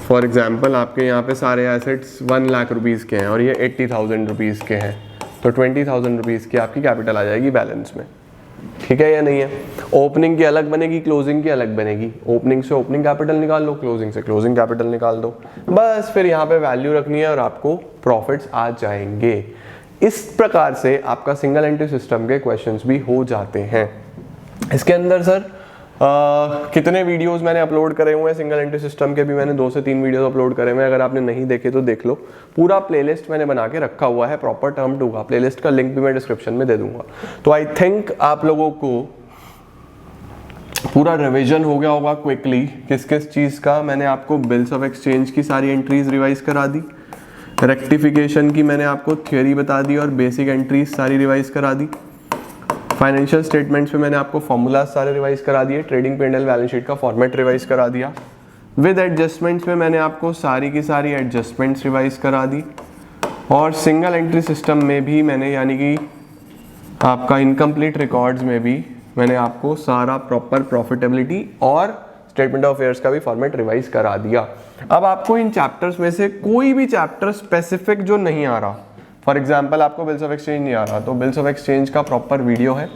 फॉर एग्जाम्पल आपके यहाँ पे सारे एसेट्स 1 लाख रुपीज़ के हैं और ये 80,000 रुपीज़ के हैं, तो 20,000 रुपीज़ की आपकी कैपिटल आ जाएगी बैलेंस में। ठीक है या नहीं है। ओपनिंग की अलग बनेगी, क्लोजिंग की अलग बनेगी। ओपनिंग से ओपनिंग कैपिटल निकाल लो, क्लोजिंग से क्लोजिंग कैपिटल निकाल दो, बस फिर यहाँ पे वैल्यू रखनी है और आपको प्रॉफिट्स आ जाएंगे। इस प्रकार से आपका सिंगल एंट्री सिस्टम के क्वेश्चंस भी हो जाते हैं। इसके अंदर सर कितने वीडियोस मैंने अपलोड करे हुए हैं सिंगल एंट्री सिस्टम के, भी मैंने 2 से 3 वीडियोस अपलोड करे हुए हैं। अगर आपने नहीं देखे तो देख लो, पूरा प्लेलिस्ट मैंने बना के रखा हुआ है प्रॉपर टर्म 2 का। प्लेलिस्ट का लिंक भी मैं डिस्क्रिप्शन में दे दूंगा। तो आई थिंक आप लोगों को पूरा रिवीजन हो गया होगा क्विकली। किस किस चीज़ का मैंने आपको बिल्स ऑफ एक्सचेंज की सारी एंट्रीज रिवाइज करा दी, रेक्टिफिकेशन की मैंने आपको थ्योरी बता दी और बेसिक एंट्रीज सारी रिवाइज करा दी। फाइनेंशियल स्टेटमेंट्स में मैंने आपको फॉर्मूलाज सारे रिवाइज करा दिए, ट्रेडिंग P&L बैलेंस शीट का फॉर्मेट रिवाइज करा दिया। विद एडजस्टमेंट्स में मैंने आपको सारी की सारी एडजस्टमेंट्स रिवाइज करा दी। और सिंगल एंट्री सिस्टम में भी मैंने, यानी कि आपका इनकम्प्लीट रिकॉर्ड्स में भी मैंने आपको सारा प्रॉपर प्रॉफिटेबिलिटी और स्टेटमेंट ऑफ अफेयर्स का भी फॉर्मेट रिवाइज करा दिया। अब आपको इन चैप्टर्स में से कोई भी चैप्टर स्पेसिफिक जो नहीं आ रहा, फॉर एग्जाम्पल आपको बिल्स ऑफ एक्सचेंज नहीं आ रहा, तो बिल्स ऑफ एक्सचेंज का प्रॉपर वीडियो है,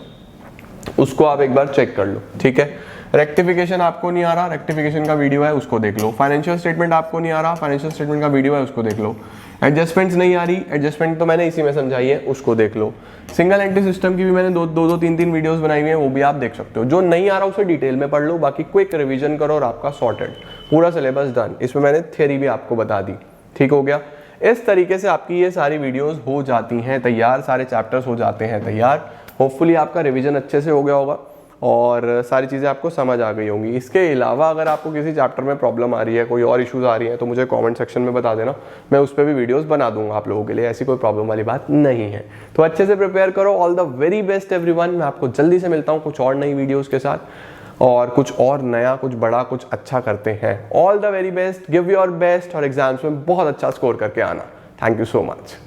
उसको आप एक बार चेक कर लो, ठीक है। रेक्टिफिकेशन आपको नहीं आ रहा, रेक्टिफिकेशन का वीडियो है उसको देख लो। फाइनेंशियल स्टेटमेंट आपको नहीं आ रहा, फाइनेंशियल स्टेटमेंट का वीडियो है उसको देख लो। एडजस्टमेंट्स नहीं आ रही, एडजस्टमेंट तो मैंने इसी में समझाई है, उसको देख लो। सिंगल एंट्री सिस्टम की भी मैंने दो तीन वीडियोस बनाई हुई हैं, वो भी आप देख सकते हो। जो नहीं आ रहा उसे डिटेल में पढ़ लो, बाकी क्विक रिवीजन करो और आपका सॉर्टेड, पूरा सिलेबस डन। इसमें मैंने थ्योरी भी आपको बता दी, ठीक हो गया। इस तरीके से आपकी ये सारी वीडियोस हो जाती हैं तैयार, सारे चैप्टर्स हो जाते हैं तैयार। होपफुली आपका रिवीजन अच्छे से हो गया होगा और सारी चीज़ें आपको समझ आ गई होंगी। इसके अलावा अगर आपको किसी चैप्टर में प्रॉब्लम आ रही है, कोई और इश्यूज आ रही है, तो मुझे कमेंट सेक्शन में बता देना, मैं उस पर भी वीडियोस बना दूंगा आप लोगों के लिए, ऐसी कोई प्रॉब्लम वाली बात नहीं है। तो अच्छे से प्रिपेयर करो। All the very best everyone. मैं आपको जल्दी से मिलता हूँ कुछ और नई वीडियोज़ के साथ, और कुछ और नया, कुछ बड़ा, कुछ अच्छा करते हैं। All the very best, give your best और एग्जाम्स में बहुत अच्छा स्कोर करके आना। Thank you so much.